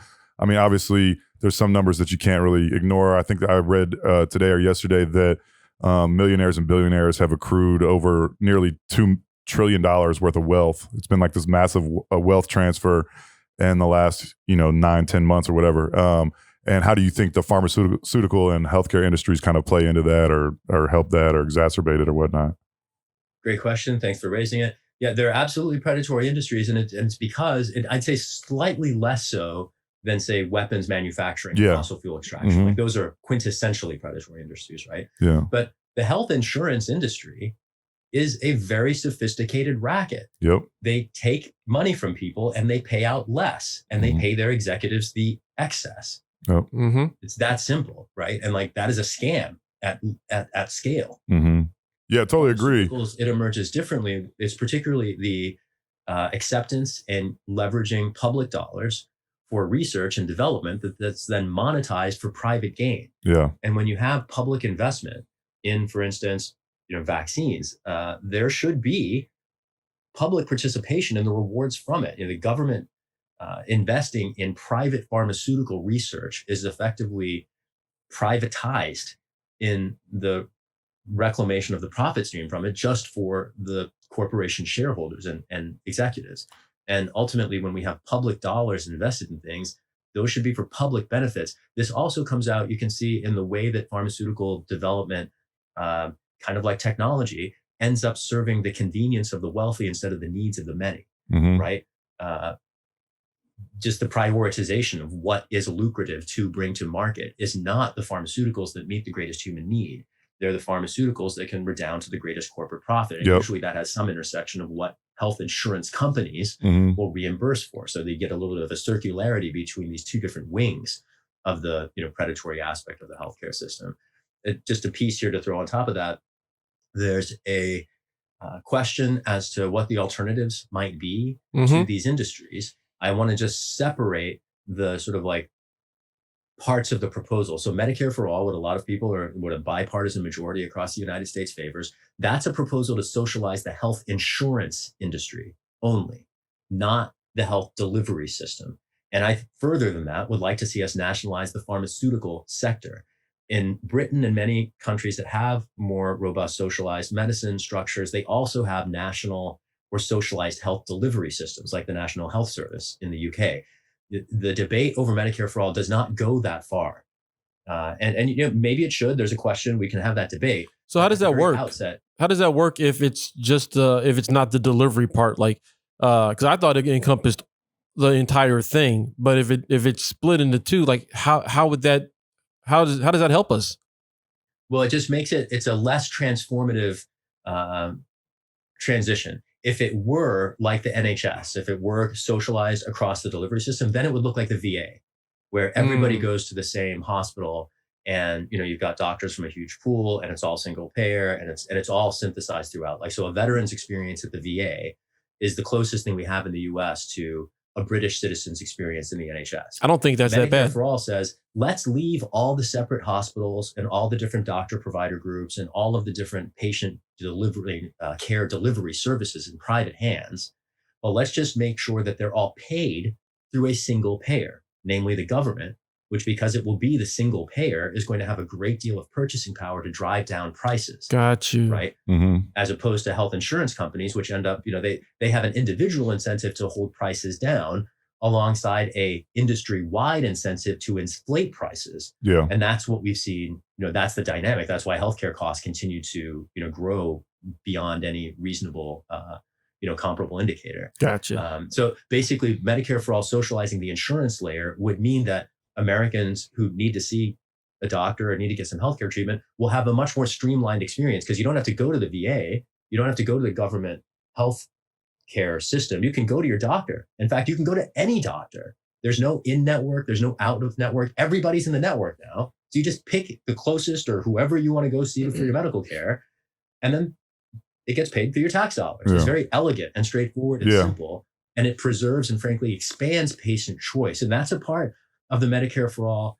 Speaker 4: mean, obviously, there's some numbers that you can't really ignore. I think that I read today or yesterday that millionaires and billionaires have accrued over nearly $2 trillion worth of wealth. It's been like this massive wealth transfer in the last, 9-10 months or whatever. And how do you think the pharmaceutical and healthcare industries kind of play into that or help that or exacerbate it or whatnot?
Speaker 6: Great question. Thanks for raising it. Yeah, they're absolutely predatory industries. And it's because I'd say slightly less so than, say, weapons manufacturing, fossil fuel extraction. Like those are quintessentially predatory industries, right?
Speaker 4: Yeah.
Speaker 6: But the health insurance industry is a very sophisticated racket.
Speaker 4: Yep.
Speaker 6: They take money from people and they pay out less, and they pay their executives the excess.
Speaker 4: Yep.
Speaker 6: It's that simple, right? And like that is a scam at scale.
Speaker 4: Yeah, totally agree.
Speaker 6: It emerges differently. It's particularly the acceptance and leveraging public dollars for research and development that's then monetized for private gain.
Speaker 4: Yeah.
Speaker 6: And when you have public investment in, for instance, vaccines, there should be public participation in the rewards from it. The government investing in private pharmaceutical research is effectively privatized in the reclamation of the profit stream from it, just for the corporation shareholders and executives. And ultimately, when we have public dollars invested in things, those should be for public benefits. This also comes out, you can see, in the way that pharmaceutical development, kind of like technology, ends up serving the convenience of the wealthy instead of the needs of the many, right? Just the prioritization of what is lucrative to bring to market is not the pharmaceuticals that meet the greatest human need. They're the pharmaceuticals that can redound to the greatest corporate profit. And usually that has some intersection of what health insurance companies will reimburse for. So they get a little bit of a circularity between these two different wings of the predatory aspect of the healthcare system. Just a piece here to throw on top of that, there's a question as to what the alternatives might be to these industries. I want to just separate the sort of like parts of the proposal. So Medicare for all, what a lot of people or what a bipartisan majority across the United States favors, that's a proposal to socialize the health insurance industry only, not the health delivery system. And I further than that would like to see us nationalize the pharmaceutical sector. In Britain and many countries that have more robust socialized medicine structures, they also have national or socialized health delivery systems like the National Health Service in the UK. The debate over Medicare for all does not go that far. And you know, maybe it should. There's a question. We can have that debate.
Speaker 3: So how does that work?
Speaker 6: Outset,
Speaker 3: How does that work if it's just if it's not the delivery part? Like, because I thought it encompassed the entire thing, but if it's split into two, like how would that how does that help us?
Speaker 6: well, it just makes it's a less transformative transition. If it were like the NHS, if it were socialized across the delivery system, then it would look like the VA, where everybody goes to the same hospital, and you know you've got doctors from a huge pool, and it's all single payer, and it's all synthesized throughout. Like so, a veteran's experience at the VA is the closest thing we have in the U.S. to a British citizen's experience in the NHS.
Speaker 3: I don't think that's
Speaker 6: Medicare
Speaker 3: that bad.
Speaker 6: for All says, let's leave all the separate hospitals and all the different doctor provider groups and all of the different patient delivery, care delivery services in private hands. But let's just make sure that they're all paid through a single payer, namely the government, which because it will be the single payer is going to have a great deal of purchasing power to drive down prices.
Speaker 3: Got you.
Speaker 6: Right. As opposed to health insurance companies, which end up, you know, they have an individual incentive to hold prices down alongside a industry-wide incentive to inflate prices.
Speaker 4: Yeah.
Speaker 6: And that's what we've seen, you know, that's the dynamic. That's why healthcare costs continue to, you know, grow beyond any reasonable, you know, comparable indicator.
Speaker 3: Gotcha.
Speaker 6: So basically Medicare for All socializing the insurance layer would mean that Americans who need to see a doctor or need to get some healthcare treatment will have a much more streamlined experience because you don't have to go to the VA. You don't have to go to the government health care system. You can go to your doctor. In fact, you can go to any doctor. There's no in-network. There's no out-of-network. Everybody's in the network now. So you just pick the closest or whoever you want to go see for your medical care. And then it gets paid through your tax dollars.
Speaker 4: Yeah.
Speaker 6: It's very elegant and straightforward and simple. And it preserves and frankly expands patient choice. And that's a part of the Medicare for All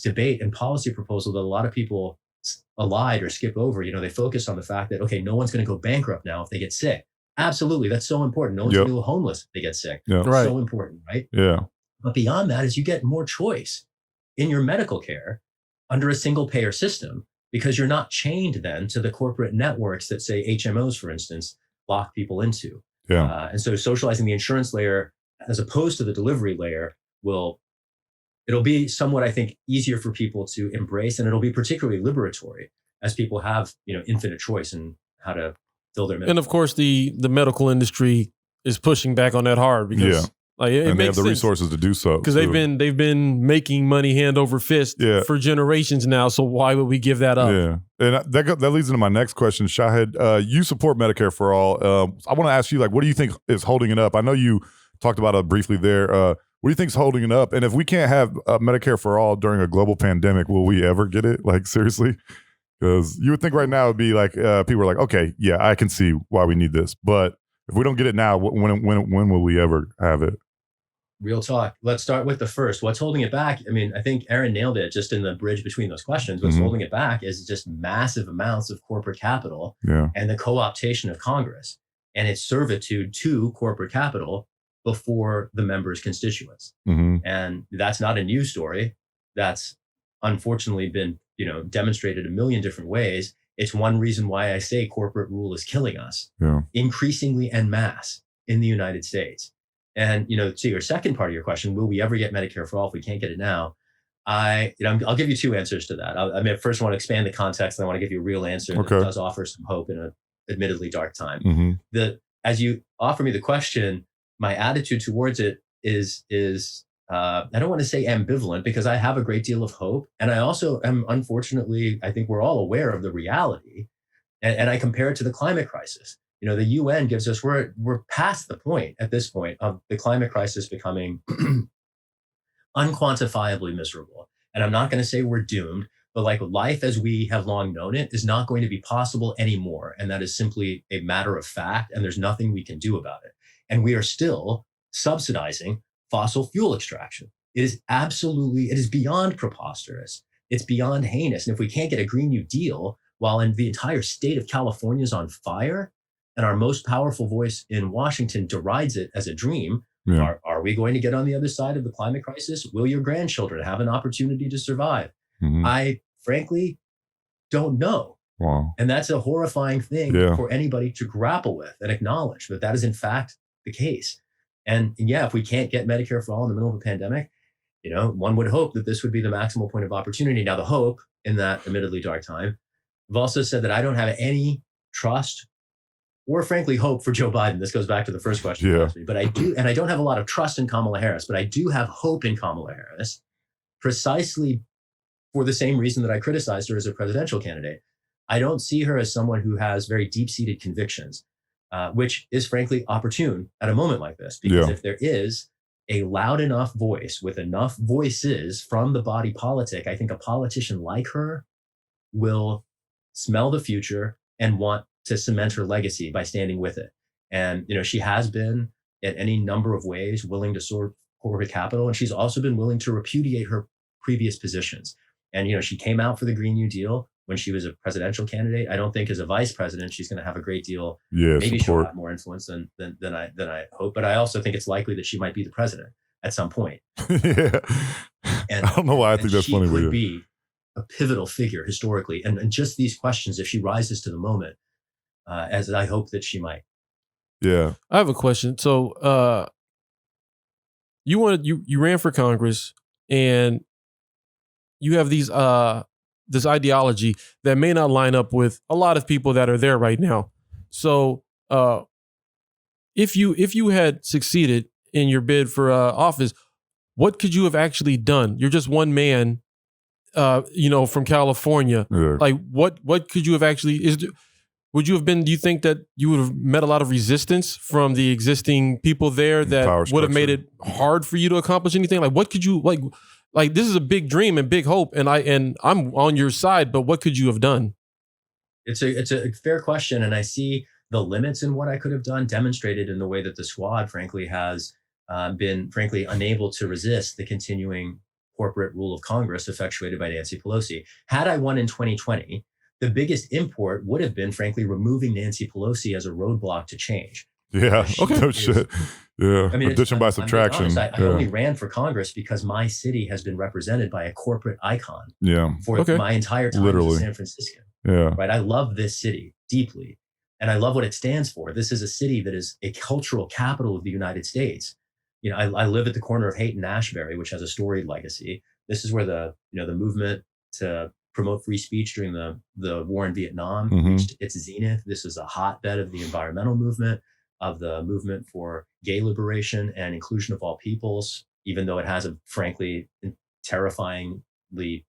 Speaker 6: debate and policy proposal that a lot of people elide or skip over. You know, they focus on the fact that, okay, no one's going to go bankrupt now if they get sick. Absolutely. That's so important. No one's going to go homeless if they get sick.
Speaker 3: Right.
Speaker 6: So important, right?
Speaker 4: Yeah.
Speaker 6: But beyond that is you get more choice in your medical care under a single payer system because you're not chained then to the corporate networks that say HMOs, for instance, lock people into.
Speaker 4: Yeah.
Speaker 6: And so socializing the insurance layer as opposed to the delivery layer it'll be somewhat, I think, easier for people to embrace, and it'll be particularly liberatory as people have, you know, infinite choice in how to fill their medical.
Speaker 3: And of course, the medical industry is pushing back on that hard because like it
Speaker 4: And they
Speaker 3: makes
Speaker 4: have the
Speaker 3: sense.
Speaker 4: resources to do so.
Speaker 3: Because
Speaker 4: too.
Speaker 3: they've been making money hand over fist for generations now. So why would we give that up?
Speaker 4: Yeah, and that leads into my next question, Shahid. You support Medicare for All. I want to ask you, like, what do you think is holding it up? I know you talked about it briefly there. What do you think is holding it up? And if we can't have Medicare for All during a global pandemic, will we ever get it? Like, seriously? Because you would think right now it'd be like people are like, okay, yeah, I can see why we need this, but if we don't get it now, when will we ever have it?
Speaker 6: Real talk. Let's start with the first. What's holding it back? I mean, I think Aaron nailed it just in the bridge between those questions. What's holding it back is just massive amounts of corporate capital and the co-optation of Congress and its servitude to corporate capital before the members' constituents. And that's not a new story. That's unfortunately been, you know, demonstrated a million different ways. It's one reason why I say corporate rule is killing us increasingly en masse in the United States. And, you know, to your second part of your question, will we ever get Medicare for All if we can't get it now? I'll give you two answers to that. I mean, first I want to expand the context and I want to give you a real answer that does offer some hope in an admittedly dark time. As you offer me the question, my attitude towards it is I don't want to say ambivalent because I have a great deal of hope. And I also am, unfortunately, I think we're all aware of the reality. And I compare it to the climate crisis. You know, the UN gives us, we're past the point at this point of the climate crisis becoming unquantifiably miserable. And I'm not going to say we're doomed, but like life as we have long known it is not going to be possible anymore. And that is simply a matter of fact. And there's nothing we can do about it. And we are still subsidizing fossil fuel extraction. It is beyond preposterous. It's beyond heinous. And if we can't get a Green New Deal while the entire state of California is on fire and our most powerful voice in Washington derides it as a dream, are we going to get on the other side of the climate crisis? Will your grandchildren have an opportunity to survive? I frankly don't know.
Speaker 4: Wow.
Speaker 6: And that's a horrifying thing for anybody to grapple with and acknowledge that is in fact the case. And yeah, if we can't get Medicare for all in the middle of a pandemic, one would hope that this would be the maximal point of opportunity. Now, the hope in that admittedly dark time, I've also said that I don't have any trust or frankly hope for Joe Biden. This goes back to the first question you asked me. But I do, and I don't have a lot of trust in Kamala Harris, but I do have hope in Kamala Harris precisely for the same reason that I criticized her as a presidential candidate. I don't see her as someone who has very deep-seated convictions, which is frankly opportune at a moment like this. Because if there is a loud enough voice with enough voices from the body politic, I think a politician like her will smell the future and want to cement her legacy by standing with it. And, she has been in any number of ways willing to soar corporate capital. And she's also been willing to repudiate her previous positions. And, she came out for the Green New Deal when she was a presidential candidate. I don't think as a vice president, she's going to have a great deal. Maybe she'll have more influence than I hope. But I also think it's likely that she might be the president at some point.
Speaker 4: And I don't know why I think that's funny.
Speaker 6: She would be a pivotal figure historically. And just these questions, if she rises to the moment, as I hope that she might.
Speaker 3: Yeah. I have a question. So you ran for Congress and you have these this ideology that may not line up with a lot of people that are there right now. So if you had succeeded in your bid for office, what could you have actually done? You're just one man, from California. Yeah. Like what could you have actually would you have been, do you think that you would have met a lot of resistance from the existing people there that would have made it hard for you to accomplish anything? Like what could you like this is a big dream and big hope and I'm on your side, but what could you have done?
Speaker 6: It's a fair question. And I see the limits in what I could have done demonstrated in the way that the squad frankly has been frankly unable to resist the continuing corporate rule of Congress effectuated by Nancy Pelosi. Had I won in 2020, the biggest import would have been, frankly, removing Nancy Pelosi as a roadblock to change.
Speaker 4: Yeah. Okay. No shit. Yeah.
Speaker 6: I mean,
Speaker 4: addition by subtraction.
Speaker 6: I only ran for Congress because my city has been represented by a corporate icon. For my entire time as a San Franciscan.
Speaker 4: Yeah.
Speaker 6: Right. I love this city deeply, and I love what it stands for. This is a city that is a cultural capital of the United States. I live at the corner of Haight and Ashbury, which has a storied legacy. This is where the movement to promote free speech during the war in Vietnam reached its zenith. This is a hotbed of the environmental movement, of the movement for gay liberation and inclusion of all peoples, even though it has a frankly terrifyingly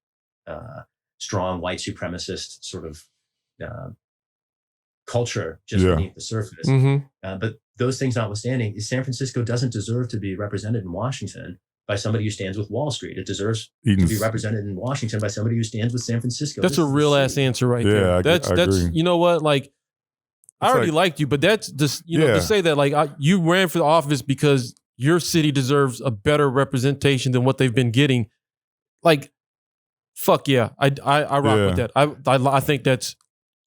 Speaker 6: strong white supremacist sort of culture just beneath the surface. But those things notwithstanding, San Francisco doesn't deserve to be represented in Washington by somebody who stands with Wall Street. It deserves to be represented in Washington by somebody who stands with San Francisco.
Speaker 3: That's a real ass answer right there. That's
Speaker 4: agree.
Speaker 3: You know what? Like, I already liked you, but that's just, to say that you ran for the office because your city deserves a better representation than what they've been getting. Like, fuck yeah. I rock with that. I think that's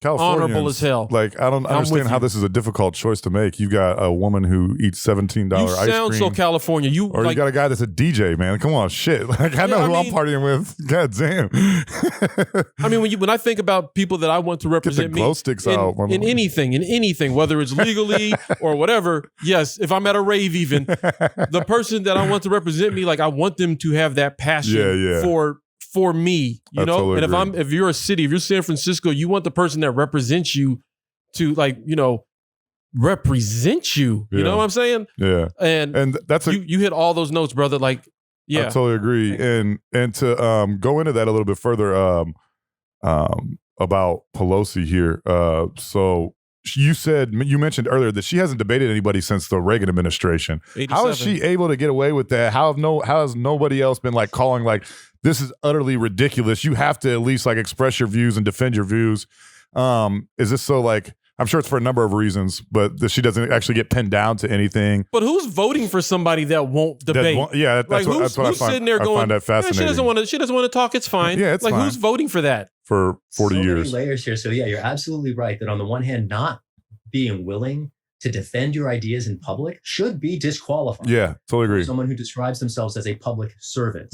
Speaker 3: honorable as hell.
Speaker 4: Like, I don't understand how this is a difficult choice to make. You got a woman who eats $17 ice cream.
Speaker 3: You sound so California. You
Speaker 4: got a guy that's a DJ, man. Come on, shit. Like, I know who I'm partying with. God damn.
Speaker 3: I mean, when I think about people that I want to represent me
Speaker 4: glow sticks out.
Speaker 3: In anything, whether it's legally or whatever. Yes, if I'm at a rave, even the person that I want to represent me, like I want them to have that passion for me,
Speaker 4: Totally
Speaker 3: and if you're a city, if you're San Francisco, you want the person that represents you to represent you. You know what I'm saying?
Speaker 4: Yeah.
Speaker 3: And that's you hit all those notes, brother. Like, yeah.
Speaker 4: I totally agree. And to go into that a little bit further, about Pelosi here. So you mentioned earlier that she hasn't debated anybody since the Reagan administration.
Speaker 3: 87.
Speaker 4: How is she able to get away with that? How has nobody else been like calling like, this is utterly ridiculous? You have to at least like express your views and defend your views. Is this so like, I'm sure it's for a number of reasons, but she doesn't actually get pinned down to anything.
Speaker 3: But who's voting for somebody that won't debate?
Speaker 4: That's what I find.
Speaker 3: Sitting there going,
Speaker 4: I find that fascinating.
Speaker 3: She doesn't want to talk. It's fine.
Speaker 4: Yeah, it's fine.
Speaker 3: Who's voting for that
Speaker 4: for 40
Speaker 6: so
Speaker 4: years?
Speaker 6: Many layers here. So yeah, you're absolutely right that on the one hand, not being willing to defend your ideas in public should be disqualified.
Speaker 4: Yeah, totally agree.
Speaker 6: Someone who describes themselves as a public servant,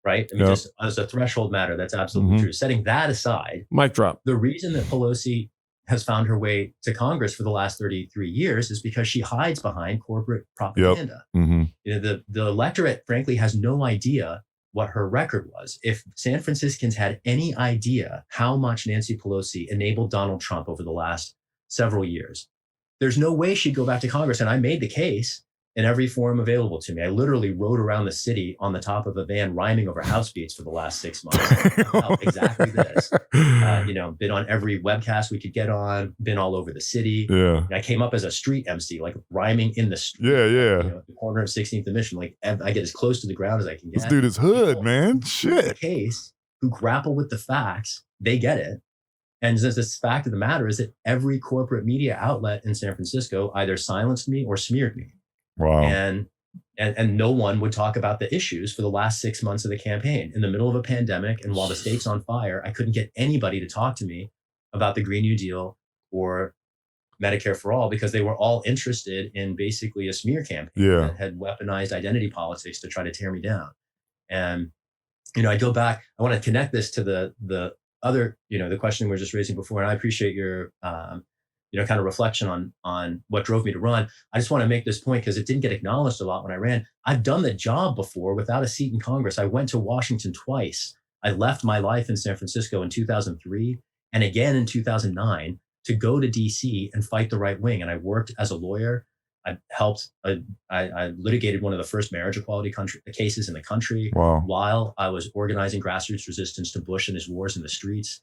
Speaker 6: right? I mean, just as a threshold matter, that's absolutely true. Setting that aside,
Speaker 3: mic drop.
Speaker 6: The reason that Pelosi has found her way to Congress for the last 33 years is because she hides behind corporate propaganda. The electorate, frankly, has no idea what her record was. If San Franciscans had any idea how much Nancy Pelosi enabled Donald Trump over the last several years, there's no way she'd go back to Congress. And I made the case in every forum available to me. I literally rode around the city on the top of a van rhyming over house beats for the last 6 months about exactly this. Been on every webcast we could get on, been all over the city.
Speaker 4: Yeah.
Speaker 6: I came up as a street MC, like rhyming in the street. The corner of 16th and Mission. Like I get as close to the ground as I can get.
Speaker 4: This dude is hood, man. Shit.
Speaker 6: The case who grapple with the facts, they get it. And the fact of the matter is that every corporate media outlet in San Francisco either silenced me or smeared me.
Speaker 4: Wow.
Speaker 6: And no one would talk about the issues for the last 6 months of the campaign in the middle of a pandemic. And while the state's on fire, I couldn't get anybody to talk to me about the Green New Deal or Medicare for All because they were all interested in basically a smear campaign that had weaponized identity politics to try to tear me down. And, I go back, I want to connect this to the other, the question we were just raising before. And I appreciate your, kind of reflection on what drove me to run. I just want to make this point because it didn't get acknowledged a lot when I ran. I've done the job before without a seat in Congress. I went to Washington twice. I left my life in San Francisco in 2003 and again in 2009 to go to DC and fight the right wing. And I worked as a lawyer. I helped, I litigated one of the first marriage equality cases in the country while I was organizing grassroots resistance to Bush and his wars in the streets.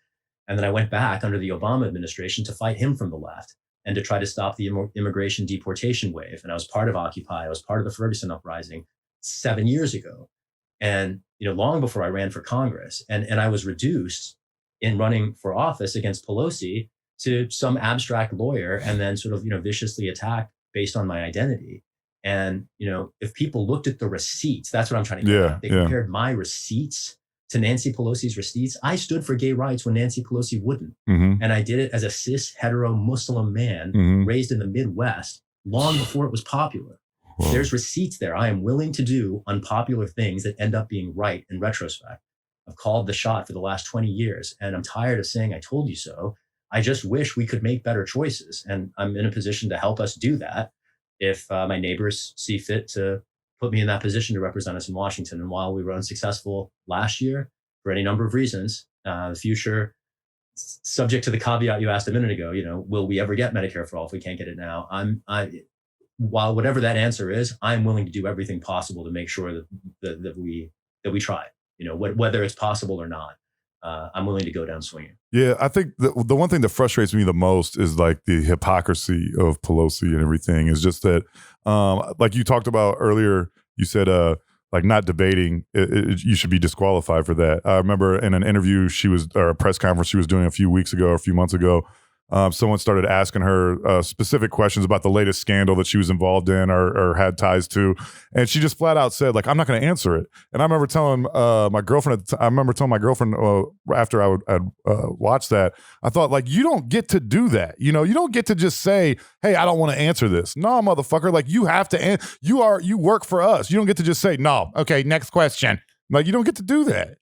Speaker 6: And then I went back under the Obama administration to fight him from the left and to try to stop the immigration deportation wave. And I was part of Occupy. I was part of the Ferguson uprising 7 years ago. And, long before I ran for Congress. And I was reduced in running for office against Pelosi to some abstract lawyer and then sort of, viciously attacked based on my identity. And, if people looked at the receipts, that's what I'm trying to get at. They compared my receipts to Nancy Pelosi's receipts. I stood for gay rights when Nancy Pelosi wouldn't. And I did it as a cis hetero Muslim man raised in the Midwest long before it was popular. There's receipts there. I am willing to do unpopular things that end up being right in retrospect. I've called the shot for the last 20 years and I'm tired of saying I told you so. I just wish we could make better choices. And I'm in a position to help us do that if my neighbors see fit to put me in that position to represent us in Washington. And while we were unsuccessful last year for any number of reasons, the future, subject to the caveat you asked a minute ago, will we ever get Medicare for All if we can't get it now? While whatever that answer is, I'm willing to do everything possible to make sure that we try, whether it's possible or not. I'm willing to go down swinging.
Speaker 4: Yeah, I think the one thing that frustrates me the most is like the hypocrisy of Pelosi and everything. Is just that, like you talked about earlier, you said like not debating, you should be disqualified for that. I remember in an interview or a press conference she was doing a few months ago, someone started asking her specific questions about the latest scandal that she was involved in or had ties to. And she just flat out said, like, I'm not going to answer it. And I remember telling my girlfriend, after I would watch that, I thought, like, you don't get to do that. You don't get to just say, hey, I don't want to answer this. No, motherfucker. Like, you have to, you work for us. You don't get to just say, no. Okay, next question. Like, you don't get to do that,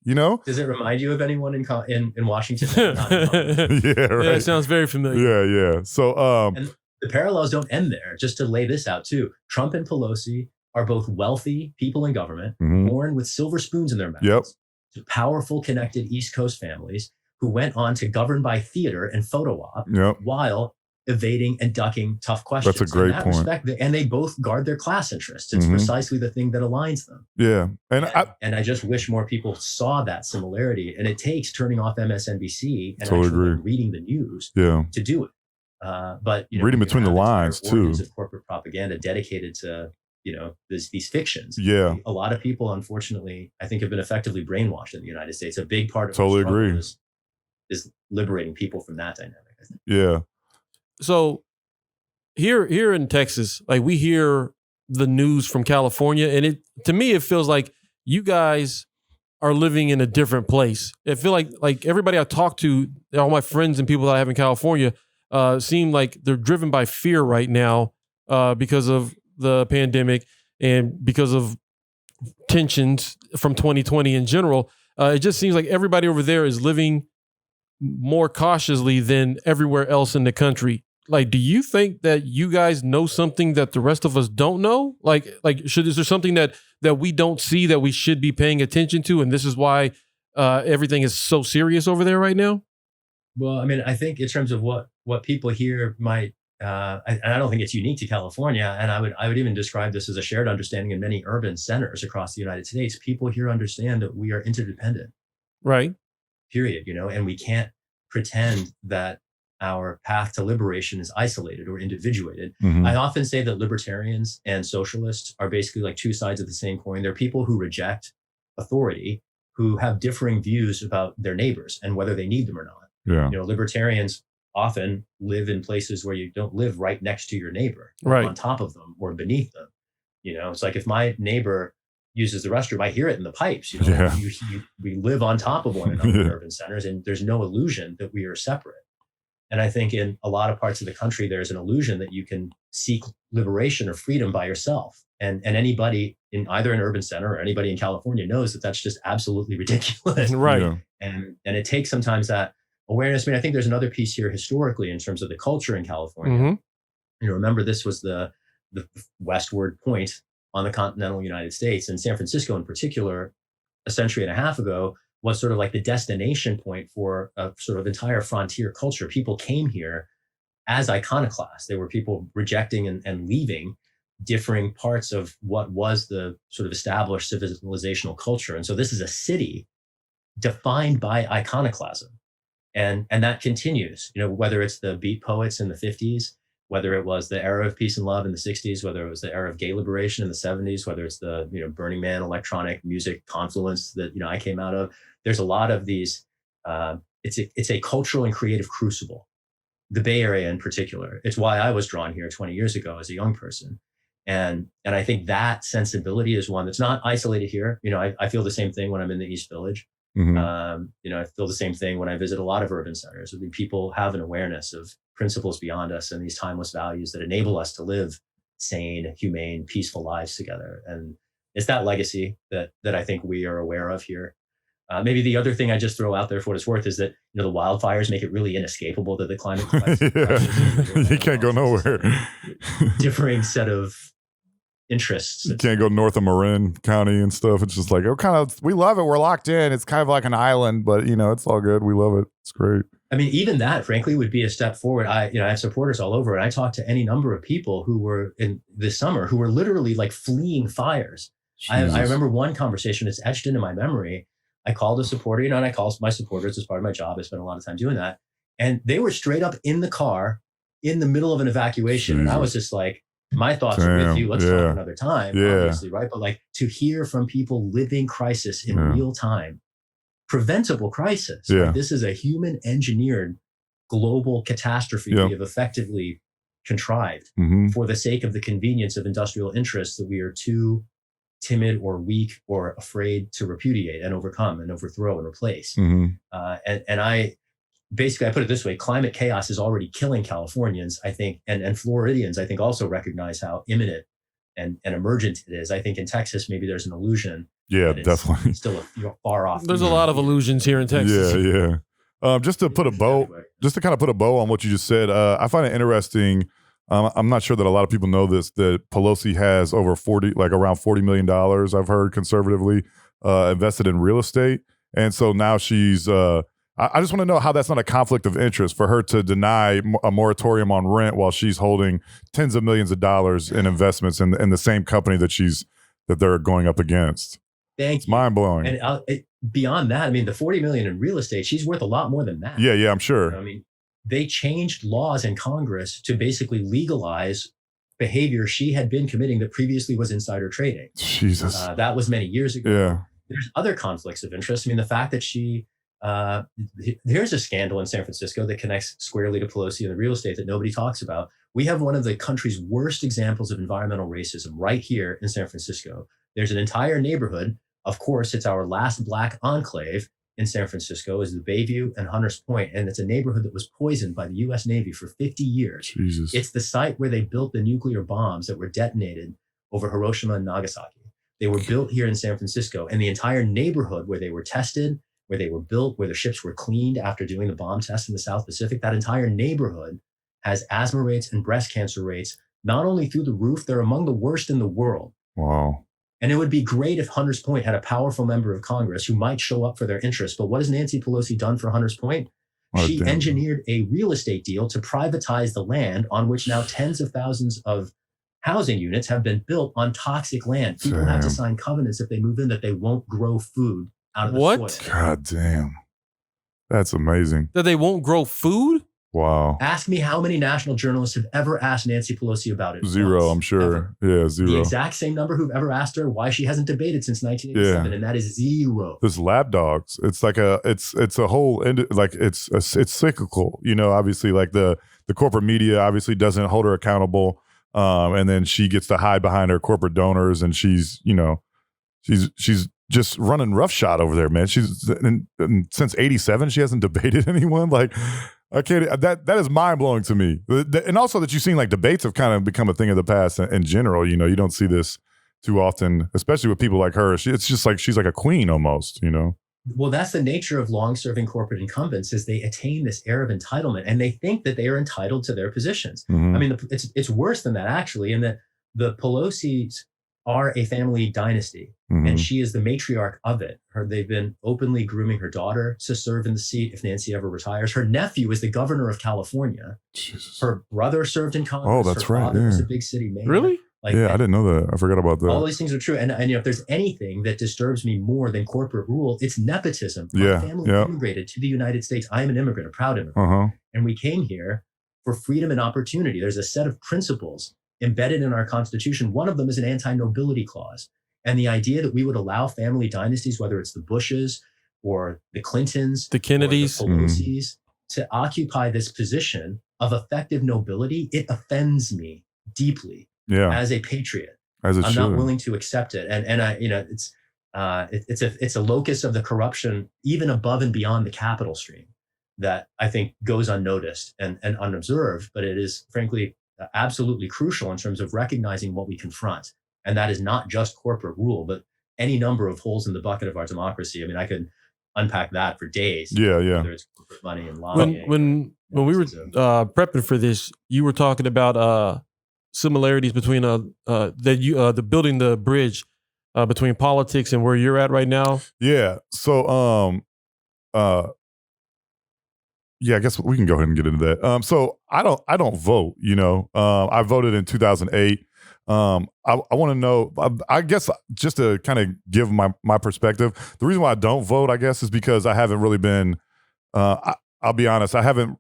Speaker 6: Does it remind you of anyone in Washington?
Speaker 4: Yeah, right.
Speaker 3: Yeah, it sounds very familiar.
Speaker 4: Yeah. So,
Speaker 6: and the parallels don't end there. Just to lay this out too, Trump and Pelosi are both wealthy people in government, born with silver spoons in their mouths, to powerful, connected East Coast families who went on to govern by theater and photo op while evading and ducking tough questions.
Speaker 4: That's a great point.
Speaker 6: And they both guard their class interests. It's precisely the thing that aligns them.
Speaker 4: Yeah.
Speaker 6: And I just wish more people saw that similarity. And it takes turning off MSNBC and
Speaker 4: totally
Speaker 6: actually reading the news to do it. But
Speaker 4: reading between the lines too.
Speaker 6: Of corporate propaganda dedicated to these fictions.
Speaker 4: Yeah.
Speaker 6: A lot of people, unfortunately, I think have been effectively brainwashed in the United States. A big part of
Speaker 4: totally agree
Speaker 6: is liberating people from that dynamic, I think.
Speaker 4: Yeah.
Speaker 3: So here in Texas, like we hear the news from California, and to me it feels like you guys are living in a different place. I feel like everybody I talk to, all my friends and people that I have in California, seem like they're driven by fear right now because of the pandemic and because of tensions from 2020 in general. It just seems like everybody over there is living more cautiously than everywhere else in the country. Like, do you think that you guys know something that the rest of us don't know? Is there something that we don't see that we should be paying attention to, and this is why everything is so serious over there right now?
Speaker 6: Well, I mean, I think in terms of what people here might, and I don't think it's unique to California, and I would even describe this as a shared understanding in many urban centers across the United States. People here understand that we are interdependent,
Speaker 3: right?
Speaker 6: Period. And we can't pretend that our path to liberation is isolated or individuated.
Speaker 4: Mhm.
Speaker 6: I often say that libertarians and socialists are basically like two sides of the same coin. They're people who reject authority, who have differing views about their neighbors and whether they need them or not.
Speaker 4: Yeah.
Speaker 6: Libertarians often live in places where you don't live right next to your neighbor,
Speaker 3: Right.
Speaker 6: on top of them or beneath them. It's like if my neighbor uses the restroom, I hear it in the pipes.
Speaker 4: Yeah.
Speaker 6: We live on top of one another in urban centers, and there's no illusion that we are separate. And I think in a lot of parts of the country, there's an illusion that you can seek liberation or freedom by yourself. And anybody in either an urban center or anybody in California knows that that's just absolutely ridiculous.
Speaker 3: Right.
Speaker 4: Yeah.
Speaker 6: And it takes sometimes that awareness. I mean, I think there's another piece here historically in terms of the culture in California.
Speaker 3: Mm-hmm.
Speaker 6: Remember, this was the westward point on the continental United States, and San Francisco in particular, a century and a half ago, was sort of like the destination point for a sort of entire frontier culture. People came here as iconoclasts. They were people rejecting and leaving differing parts of what was the sort of established civilizational culture. And so this is a city defined by iconoclasm. And that continues, whether it's the beat poets in the 50s, whether it was the era of peace and love in the 60s, whether it was the era of gay liberation in the 70s, whether it's the Burning Man electronic music confluence that I came out of. There's a lot of these. It's a cultural and creative crucible. The Bay Area in particular. It's why I was drawn here 20 years ago as a young person, and I think that sensibility is one that's not isolated here. I feel the same thing when I'm in the East Village.
Speaker 4: Mm-hmm.
Speaker 6: I feel the same thing when I visit a lot of urban centers. I mean, people have an awareness of principles beyond us and these timeless values that enable us to live sane, humane, peaceful lives together. And it's that legacy that I think we are aware of here. Maybe the other thing I just throw out there for what it's worth is that the wildfires make it really inescapable that the climate
Speaker 4: Yeah. You can't go nowhere.
Speaker 6: Differing set of interests.
Speaker 4: You can't go north of Marin County and stuff. It's just like, we love it. We're locked in. It's kind of like an island, but it's all good. We love it. It's great.
Speaker 6: I mean, even that, frankly, would be a step forward. I have supporters all over, and I talked to any number of people who were in this summer who were literally like fleeing fires. I remember one conversation that's etched into my memory. I called a supporter, and I call my supporters as part of my job. I spent a lot of time doing that. And they were straight up in the car in the middle of an evacuation. And I was just like, my thoughts are with you. Let's talk another time, obviously, right? But like to hear from people living crisis in real time, preventable crisis.
Speaker 4: Yeah.
Speaker 6: Like, this is a human engineered global catastrophe we have effectively contrived for the sake of the convenience of industrial interests that we are too timid or weak or afraid to repudiate and overcome and overthrow and replace. And I put it this way: climate chaos is already killing Californians, I think, and Floridians, I think, also recognize how imminent and emergent it is. I think in Texas, maybe there's an illusion.
Speaker 4: Yeah, definitely.
Speaker 6: Still far off.
Speaker 3: There's a lot of illusions here in Texas.
Speaker 4: Yeah. Just to kind of put a bow on what you just said, I find it interesting. I'm not sure that a lot of people know this, that Pelosi has around $40 million, I've heard conservatively, invested in real estate. And so now she's, I just want to know how that's not a conflict of interest for her to deny a moratorium on rent while she's holding tens of millions of dollars in investments in the same company that they're going up against. It's mind blowing.
Speaker 6: And beyond that, I mean, the 40 million in real estate, she's worth a lot more than that.
Speaker 4: Yeah, I'm sure.
Speaker 6: I mean, they changed laws in Congress to basically legalize behavior she had been committing that previously was insider trading.
Speaker 4: Jesus.
Speaker 6: That was many years ago.
Speaker 4: Yeah.
Speaker 6: There's other conflicts of interest. I mean, the fact that she Here's a scandal in San Francisco that connects squarely to Pelosi and the real estate that nobody talks about. We have one of the country's worst examples of environmental racism right here in San Francisco. There's an entire neighborhood. Of course, it's our last Black enclave in San Francisco is the Bayview and Hunters Point, and it's a neighborhood that was poisoned by the U.S. Navy for 50 years.
Speaker 4: Jesus.
Speaker 6: It's the site where they built the nuclear bombs that were detonated over Hiroshima and Nagasaki. They were built here in San Francisco, and the entire neighborhood where they were tested, where they were built, where the ships were cleaned after doing the bomb tests in the South Pacific, that entire neighborhood has asthma rates and breast cancer rates, not only through the roof, they're among the worst in the world.
Speaker 4: Wow.
Speaker 6: And it would be great if Hunters Point had a powerful member of Congress who might show up for their interests. But what has Nancy Pelosi done for Hunters Point? She engineered a real estate deal to privatize the land on which now tens of thousands of housing units have been built on toxic land. People have to sign covenants if they move in that they won't grow food out of the soil.
Speaker 4: God damn. That's amazing.
Speaker 3: That they won't grow food?
Speaker 4: Wow.
Speaker 6: Ask me how many national journalists have ever asked Nancy Pelosi about it.
Speaker 4: Zero,
Speaker 6: once,
Speaker 4: I'm sure.
Speaker 6: ever.
Speaker 4: Yeah, zero.
Speaker 6: The exact same number who've ever asked her why she hasn't debated since 1987, and that is zero.
Speaker 4: This lab dogs, it's like it's a whole, like it's cyclical, you know, obviously like the corporate media obviously doesn't hold her accountable. And then she gets to hide behind her corporate donors, and she's just running roughshod over there, man. She's and since 87, she hasn't debated anyone. Like, I can't. That is mind blowing to me. And also that you've seen like debates have kind of become a thing of the past in general. You know, you don't see this too often, especially with people like her. It's just like she's like a queen almost. You know.
Speaker 6: Well, that's the nature of long-serving corporate incumbents, is they attain this air of entitlement, and they think that they are entitled to their positions.
Speaker 4: Mm-hmm.
Speaker 6: I mean, it's worse than that actually, in that the Pelosi's are a family dynasty, and she is the matriarch of it. They've been openly grooming her daughter to serve in the seat if Nancy ever retires. Her nephew is the governor of California.
Speaker 4: Jesus.
Speaker 6: Her brother served in Congress.
Speaker 4: Oh, that's
Speaker 6: her
Speaker 4: right.
Speaker 6: father was
Speaker 4: Yeah.
Speaker 6: a big city mayor.
Speaker 3: Really?
Speaker 6: Like,
Speaker 4: I didn't know that. I forgot about that.
Speaker 6: all these things are true. And you know, if there's anything that disturbs me more than corporate rule, it's nepotism. My family immigrated to the United States. I am an immigrant, a proud immigrant. And we came here for freedom and opportunity. There's a set of principles embedded in our Constitution. One of them is an anti-nobility clause. And the idea that we would allow family dynasties, whether it's the Bushes or the Clintons,
Speaker 3: the Kennedys,
Speaker 6: or the Pelosi's, to occupy this position of effective nobility, it offends me deeply as a patriot.
Speaker 4: As it
Speaker 6: I'm
Speaker 4: should.
Speaker 6: not willing to accept it. And I, you know, it's a locus of the corruption even above and beyond the capital stream that I think goes unnoticed and unobserved, but it is frankly absolutely crucial in terms of recognizing what we confront. And that is not just corporate rule, but any number of holes in the bucket of our democracy. I mean, I could unpack that for days.
Speaker 4: Yeah.
Speaker 6: Whether it's corporate money and lobbying.
Speaker 3: When we were prepping for this, you were talking about similarities between the building the bridge between politics and where you're at right now.
Speaker 4: Yeah. So yeah, I guess we can go ahead and get into that. So I don't vote, you know. I voted in 2008. I want to know, I guess just to kind of give my perspective, the reason why I don't vote, I guess, is because I haven't really been, I'll be honest, I haven't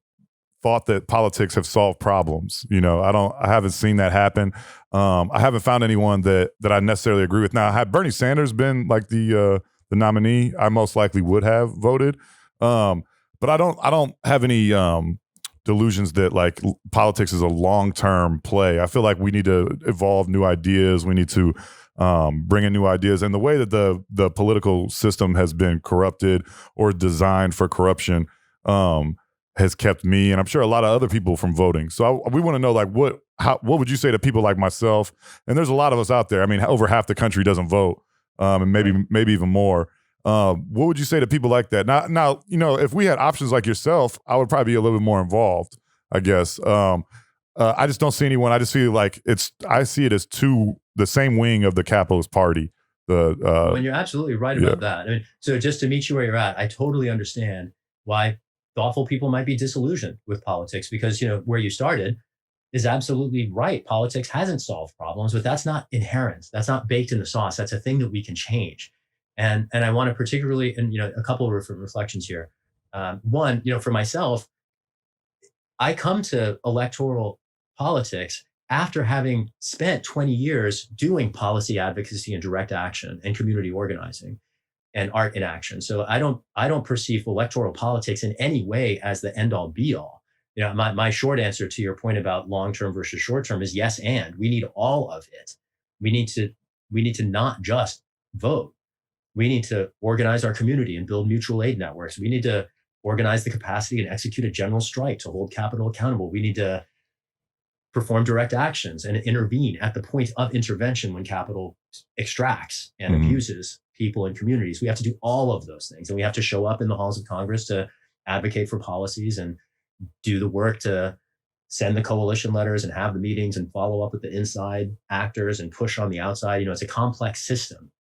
Speaker 4: thought that politics have solved problems. You know, I haven't seen that happen. I haven't found anyone that I necessarily agree with. Now, had Bernie Sanders been like the nominee, I most likely would have voted. But I don't have any delusions that like politics is a long-term play. I feel like we need to evolve new ideas. We need to bring in new ideas. And the way that the political system has been corrupted or designed for corruption has kept me, and I'm sure a lot of other people, from voting. So we want to know, like, what would you say to people like myself? And there's a lot of us out there. I mean, over half the country doesn't vote, and maybe even more. What would you say to people like that? Now, you know, if we had options like yourself, I would probably be a little bit more involved, I guess. I just don't see anyone. I just feel like I see it as the same wing of the capitalist party.
Speaker 6: When you're absolutely right about that. I mean, so just to meet you where you're at, I totally understand why thoughtful people might be disillusioned with politics, because, you know, where you started is absolutely right. Politics hasn't solved problems, but that's not inherent. That's not baked in the sauce. That's a thing that we can change. And I want to particularly, and, you know, a couple of reflections here. One, you know, for myself, I come to electoral politics after having spent 20 years doing policy advocacy and direct action and community organizing. and art in action. So I don't perceive electoral politics in any way as the end all be all. You know, my short answer to your point about long-term versus short-term is yes, and we need all of it. We need to not just vote. We need to organize our community and build mutual aid networks. We need to organize the capacity and execute a general strike to hold capital accountable. We need to perform direct actions and intervene at the point of intervention when capital extracts and abuses people and communities. We have to do all of those things. And we have to show up in the halls of Congress to advocate for policies and do the work to send the coalition letters and have the meetings and follow up with the inside actors and push on the outside. You know, it's a complex system.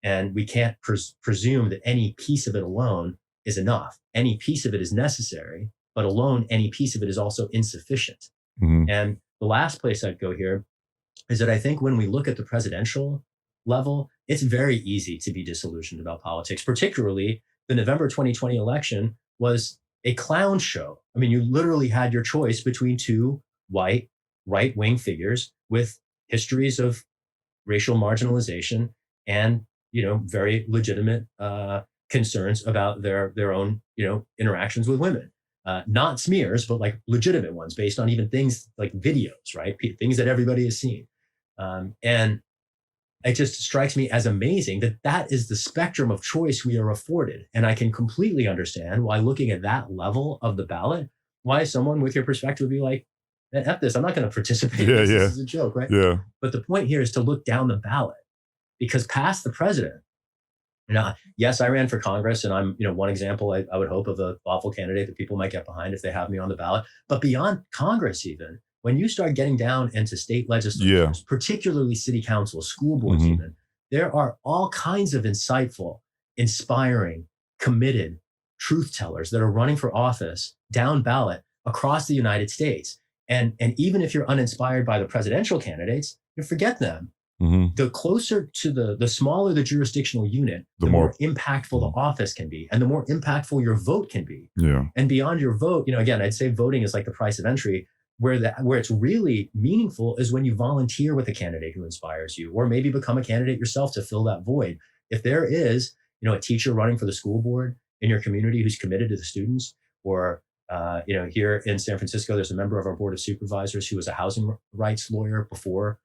Speaker 6: And we can't presume that any piece of it alone is enough. Any piece of it is necessary, but alone, any piece of it is also insufficient. And the last place I'd go here is that I think when we look at the presidential level, it's very easy to be disillusioned about politics. Particularly, the November 2020 election was a clown show. I mean, you literally had your choice between two white right-wing figures with histories of racial marginalization and, you know, very legitimate concerns about their own, you know, interactions with women. Not smears, but like legitimate ones based on even things like videos, right? Things that everybody has seen. And it just strikes me as amazing that that is the spectrum of choice we are afforded. And I can completely understand why, looking at that level of the ballot, why someone with your perspective would be like, man, F this, I'm not going to participate. This is a joke, right?
Speaker 4: Yeah.
Speaker 6: But the point here is to look down the ballot, because past the president, you know, yes, I ran for Congress, and I'm, you know, one example I would hope of a thoughtful candidate that people might get behind if they have me on the ballot. But beyond Congress, even when you start getting down into state legislatures, particularly city councils, school boards, even, there are all kinds of insightful, inspiring, committed truth tellers that are running for office down ballot across the United States. And even if you're uninspired by the presidential candidates, you forget them. The closer to the smaller the jurisdictional unit, the more impactful the office can be, and the more impactful your vote can be. And beyond your vote, you know, again, I'd say voting is like the price of entry. Where it's really meaningful is when you volunteer with a candidate who inspires you, or maybe become a candidate yourself to fill that void. If there is, you know, a teacher running for the school board in your community who's committed to the students, or you know, here in San Francisco, there's a member of our board of supervisors who was a housing rights lawyer before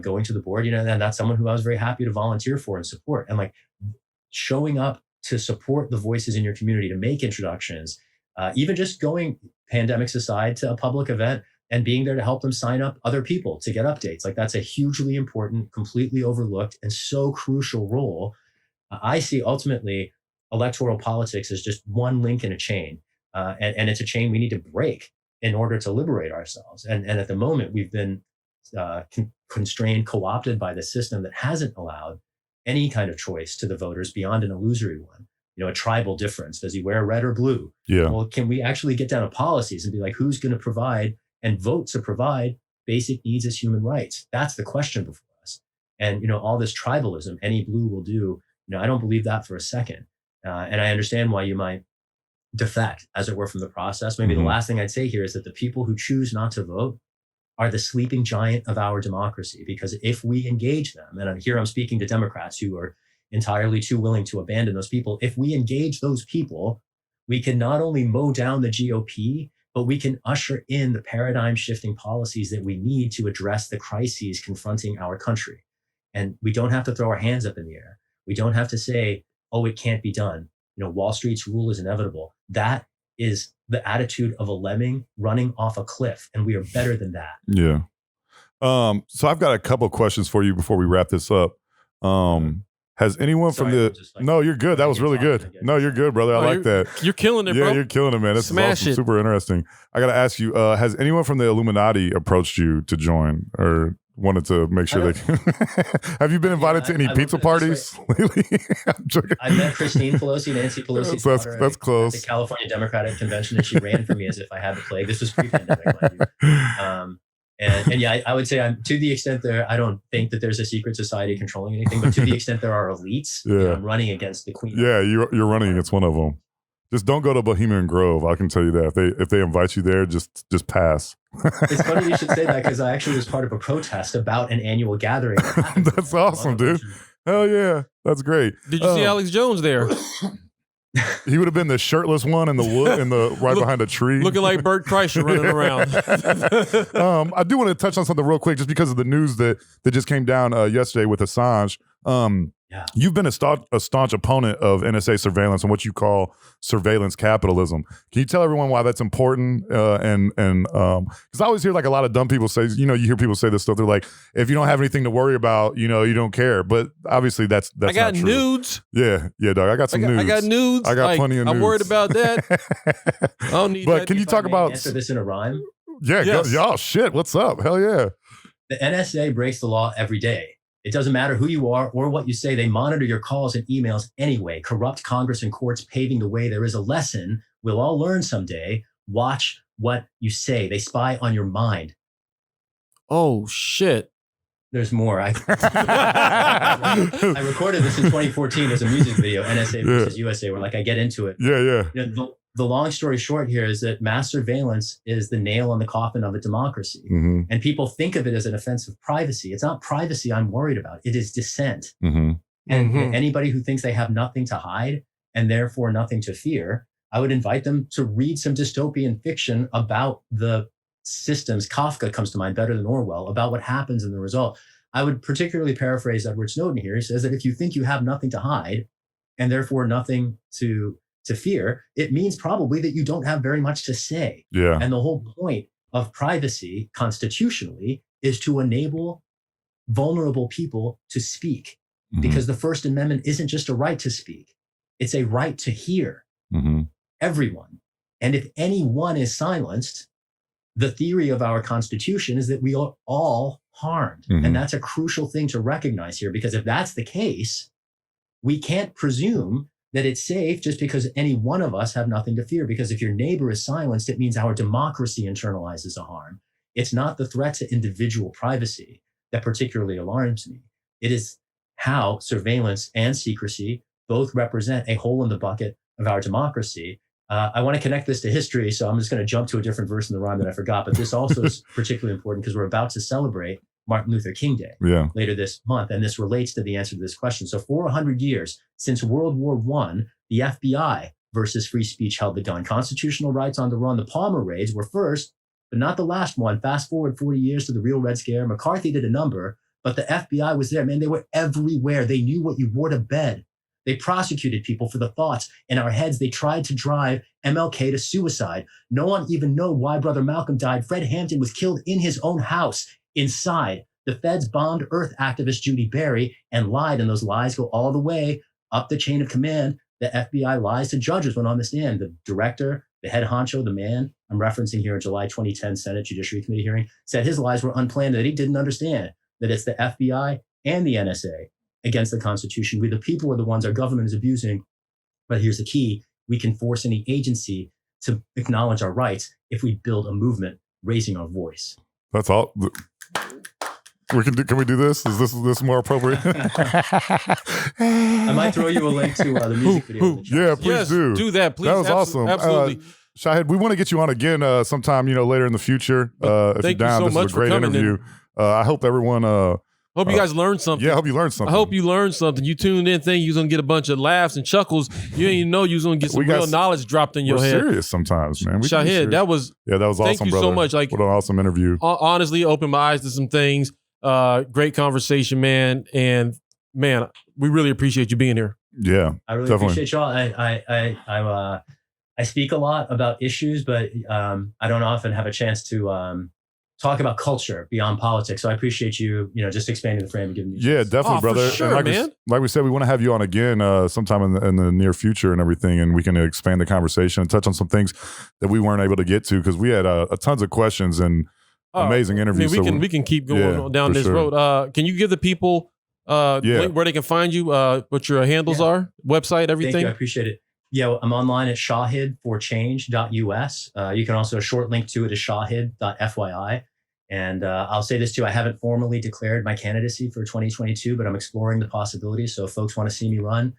Speaker 6: going to the board, you know, and that's someone who I was very happy to volunteer for and support. And like showing up to support the voices in your community, to make introductions, even just going, pandemics aside, to a public event and being there to help them sign up other people to get updates. Like that's a hugely important, completely overlooked, and so crucial role. I see ultimately electoral politics as just one link in a chain. And it's a chain we need to break in order to liberate ourselves. And at the moment, we've been constrained, co-opted by the system that hasn't allowed any kind of choice to the voters beyond an illusory one. You know, a tribal difference. Does he wear red or blue? Well, can we actually get down to policies and be like, who's going to provide and vote to provide basic needs as human rights? That's the question before us. And, you know, all this tribalism, any blue will do. You know, I don't believe that for a second. And I understand why you might defect, as it were, from the process. Maybe the last thing I'd say here is that the people who choose not to vote are the sleeping giant of our democracy. Because if we engage them, and here I'm speaking to Democrats who are entirely too willing to abandon those people, if we engage those people, we can not only mow down the GOP, but we can usher in the paradigm shifting policies that we need to address the crises confronting our country. And we don't have to throw our hands up in the air. We don't have to say, oh, it can't be done. You know, Wall Street's rule is inevitable. That is the attitude of a lemming running off a cliff, and we are better than that.
Speaker 4: Yeah. So I've got a couple of questions for you before we wrap this up. Has anyone from the... No, you're good. That was really good. No, you're good, brother. I like that.
Speaker 3: You're killing it, bro.
Speaker 4: Yeah, you're killing it, man. This is awesome. Super interesting. I got to ask you, has anyone from the Illuminati approached you to join or wanted to make sure they can? Have you been invited to any pizza parties lately? I'm joking.
Speaker 6: I met Christine Pelosi, Nancy Pelosi's daughter,
Speaker 4: that's close.
Speaker 6: at the California Democratic Convention, and she ran for me as if I had the plague. This was pre-pandemic, mind you. And yeah, I would say I'm, to the extent there, I don't think that there's a secret society controlling anything, but to the extent there are elites, you know, I'm running against the queen.
Speaker 4: Yeah, you're running against one of them. Just don't go to Bohemian Grove. I can tell you that. If they invite you there, just pass.
Speaker 6: It's funny you should say that, because I actually was part of a protest about an annual gathering.
Speaker 4: That's awesome, dude. Hell yeah. That's great.
Speaker 3: Did you see Alex Jones there?
Speaker 4: He would have been the shirtless one in the wood, right behind a tree,
Speaker 3: looking like Bert Kreischer running around.
Speaker 4: I do want to touch on something real quick, just because of the news that just came down yesterday with Assange. You've been a staunch opponent of NSA surveillance and what you call surveillance capitalism. Can you tell everyone why that's important? And because I always hear like a lot of dumb people say, you hear people say this stuff. They're like, if you don't have anything to worry about, you don't care. But obviously that's
Speaker 3: I got
Speaker 4: not true.
Speaker 3: nudes.
Speaker 4: Yeah, dog. I got some nudes.
Speaker 3: I got nudes.
Speaker 4: I got plenty of nudes.
Speaker 3: I'm worried about that. I don't need
Speaker 4: but
Speaker 3: that.
Speaker 4: can you talk about
Speaker 6: answer this in a rhyme?
Speaker 4: Yeah,
Speaker 3: yes.
Speaker 4: y'all shit. What's up? Hell yeah.
Speaker 6: The NSA breaks the law every day. It doesn't matter who you are or what you say. They monitor your calls and emails anyway. Corrupt Congress and courts paving the way. There is a lesson we'll all learn someday. Watch what you say. They spy on your mind.
Speaker 3: Oh, shit.
Speaker 6: There's more. I recorded this in 2014 as a music video, NSA versus USA, where I get into it.
Speaker 4: Yeah.
Speaker 6: The long story short here is that mass surveillance is the nail in the coffin of a democracy.
Speaker 4: Mm-hmm.
Speaker 6: And people think of it as an offense of privacy. It's not privacy I'm worried about. It is dissent.
Speaker 4: Mm-hmm.
Speaker 6: And anybody who thinks they have nothing to hide and therefore nothing to fear, I would invite them to read some dystopian fiction about the systems. Kafka comes to mind better than Orwell, about what happens in the result. I would particularly paraphrase Edward Snowden here. He says that if you think you have nothing to hide and therefore nothing to fear, it means probably that you don't have very much to say.
Speaker 4: Yeah.
Speaker 6: And the whole point of privacy constitutionally is to enable vulnerable people to speak.
Speaker 4: Mm-hmm.
Speaker 6: Because the First Amendment isn't just a right to speak. It's a right to hear everyone. And if anyone is silenced, the theory of our Constitution is that we are all harmed. And that's a crucial thing to recognize here, because if that's the case, we can't presume that it's safe just because any one of us have nothing to fear. Because if your neighbor is silenced, it means our democracy internalizes a harm. It's not the threat to individual privacy that particularly alarms me. It is how surveillance and secrecy both represent a hole in the bucket of our democracy. I want to connect this to history, so I'm just going to jump to a different verse in the rhyme that I forgot. But this also is particularly important because we're about to celebrate Martin Luther King Day later this month. And this relates to the answer to this question. So for 100 years, since World War I, the FBI versus free speech held the gun. Constitutional rights on the run. The Palmer raids were first, but not the last one. Fast forward 40 years to the real Red Scare. McCarthy did a number, but the FBI was there. Man, they were everywhere. They knew what you wore to bed. They prosecuted people for the thoughts in our heads. They tried to drive MLK to suicide. No one even knew why Brother Malcolm died. Fred Hampton was killed in his own house. Inside, the feds bombed Earth activist Judy Berry and lied, and those lies go all the way up the chain of command. The FBI lies to judges when on the stand. The director, the head honcho, the man I'm referencing here in July 2010 Senate Judiciary Committee hearing, said his lies were unplanned, that he didn't understand that it's the FBI and the NSA against the Constitution. We, the people, are the ones our government is abusing. But here's the key. We can force any agency to acknowledge our rights if we build a movement raising our voice.
Speaker 4: That's all. Can we do this? Is this more appropriate?
Speaker 6: I might throw you a link to the music video.
Speaker 4: Yeah, please
Speaker 3: do that. Please.
Speaker 4: That was awesome.
Speaker 3: Absolutely.
Speaker 4: Shahid, we want to get you on again sometime, later in the future. If you're down, this is a great interview. I hope everyone.
Speaker 3: Hope you guys learned something.
Speaker 4: Yeah, I hope you learned something.
Speaker 3: I hope you learned something. You tuned in thinking you was going to get a bunch of laughs and chuckles. You didn't even know you was going to get some real knowledge dropped in your head.
Speaker 4: We're serious sometimes, man.
Speaker 3: Shahid, that was
Speaker 4: awesome,
Speaker 3: thank you
Speaker 4: brother.
Speaker 3: so much.
Speaker 4: What an awesome interview.
Speaker 3: Honestly, opened my eyes to some things. Great conversation, man. And man, we really appreciate you being here.
Speaker 4: Yeah,
Speaker 6: I really
Speaker 4: definitely.
Speaker 6: appreciate y'all. I speak a lot about issues, but I don't often have a chance to talk about culture beyond politics. So I appreciate you, just expanding the frame and giving me.
Speaker 4: Yeah, definitely, brother.
Speaker 3: For sure,
Speaker 4: and like we said, we want to have you on again sometime in the near future and everything, and we can expand the conversation and touch on some things that we weren't able to get to because we had tons of questions and amazing interviews.
Speaker 3: We can keep going down this road. Can you give the people link where they can find you? What your handles are, website, everything?
Speaker 6: Thank you. I appreciate it. Yeah, I'm online at shahidforchange.us. You can also, a short link to it is shahid.fyi. And I'll say this too, I haven't formally declared my candidacy for 2022, but I'm exploring the possibilities. So if folks want to see me run,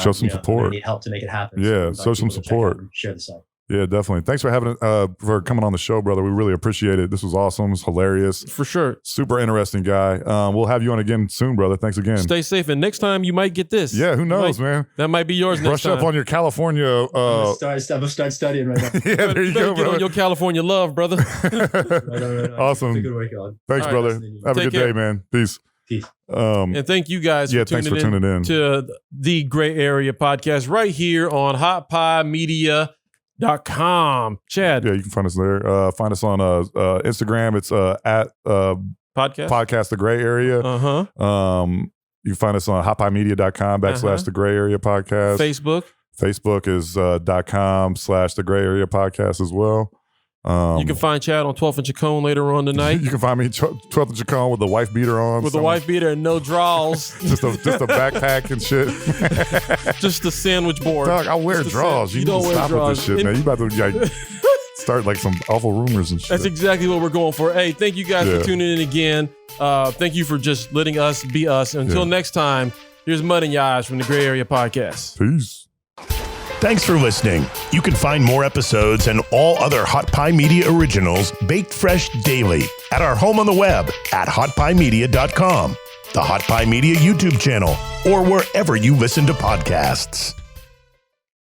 Speaker 4: show some support.
Speaker 6: I need help to make it happen.
Speaker 4: Yeah,
Speaker 6: So
Speaker 4: show some support.
Speaker 6: share the site.
Speaker 4: Yeah, definitely. Thanks for having for coming on the show, brother. We really appreciate it. This was awesome. It's hilarious.
Speaker 3: For sure.
Speaker 4: Super interesting guy. We'll have you on again soon, brother. Thanks again.
Speaker 3: Stay safe. And next time you might get this.
Speaker 4: Yeah, who knows, man?
Speaker 3: That might be yours next
Speaker 4: Brush
Speaker 3: time.
Speaker 4: up on your California.
Speaker 6: I'm gonna start studying right now.
Speaker 4: Yeah, there you go,
Speaker 3: Get
Speaker 4: brother.
Speaker 3: on your California love, brother.
Speaker 6: Right.
Speaker 4: Awesome.
Speaker 6: Good work, y'all.
Speaker 4: Thanks,
Speaker 3: All right,
Speaker 4: brother. Have a
Speaker 3: Take
Speaker 4: good
Speaker 3: care.
Speaker 4: day, man. Peace.
Speaker 6: Peace.
Speaker 3: And thank you guys for
Speaker 4: thanks for tuning in
Speaker 3: to the Gray Area podcast right here on hotpiemedia.com. Chad,
Speaker 4: Yeah, you can find us there. Find us on Instagram. It's at
Speaker 3: podcast.
Speaker 4: The Gray Area.
Speaker 3: Uh-huh.
Speaker 4: You can find us on hotpiemedia.com / The Gray Area Podcast.
Speaker 3: Facebook.
Speaker 4: Facebook is .com / The Gray Area Podcast as well.
Speaker 3: You can find Chad on 12th and Chacon later on tonight.
Speaker 4: You can find me 12th and Chacon with the wife beater on.
Speaker 3: With the wife beater and no draws.
Speaker 4: just a backpack and shit.
Speaker 3: Just a sandwich board.
Speaker 4: Dog, I wear
Speaker 3: Just a
Speaker 4: draws. You need
Speaker 3: don't
Speaker 4: to
Speaker 3: wear
Speaker 4: stop with this
Speaker 3: draws.
Speaker 4: shit, man. You about to like start like some awful rumors and shit.
Speaker 3: That's exactly what we're going for. Hey, thank you guys for tuning in again. Thank you for just letting us be us. Until next time, here's Mud in Your Eyes from the Gray Area Podcast.
Speaker 4: Peace.
Speaker 1: Thanks for listening. You can find more episodes and all other Hot Pie Media originals baked fresh daily at our home on the web at hotpiemedia.com, the Hot Pie Media YouTube channel, or wherever you listen to podcasts.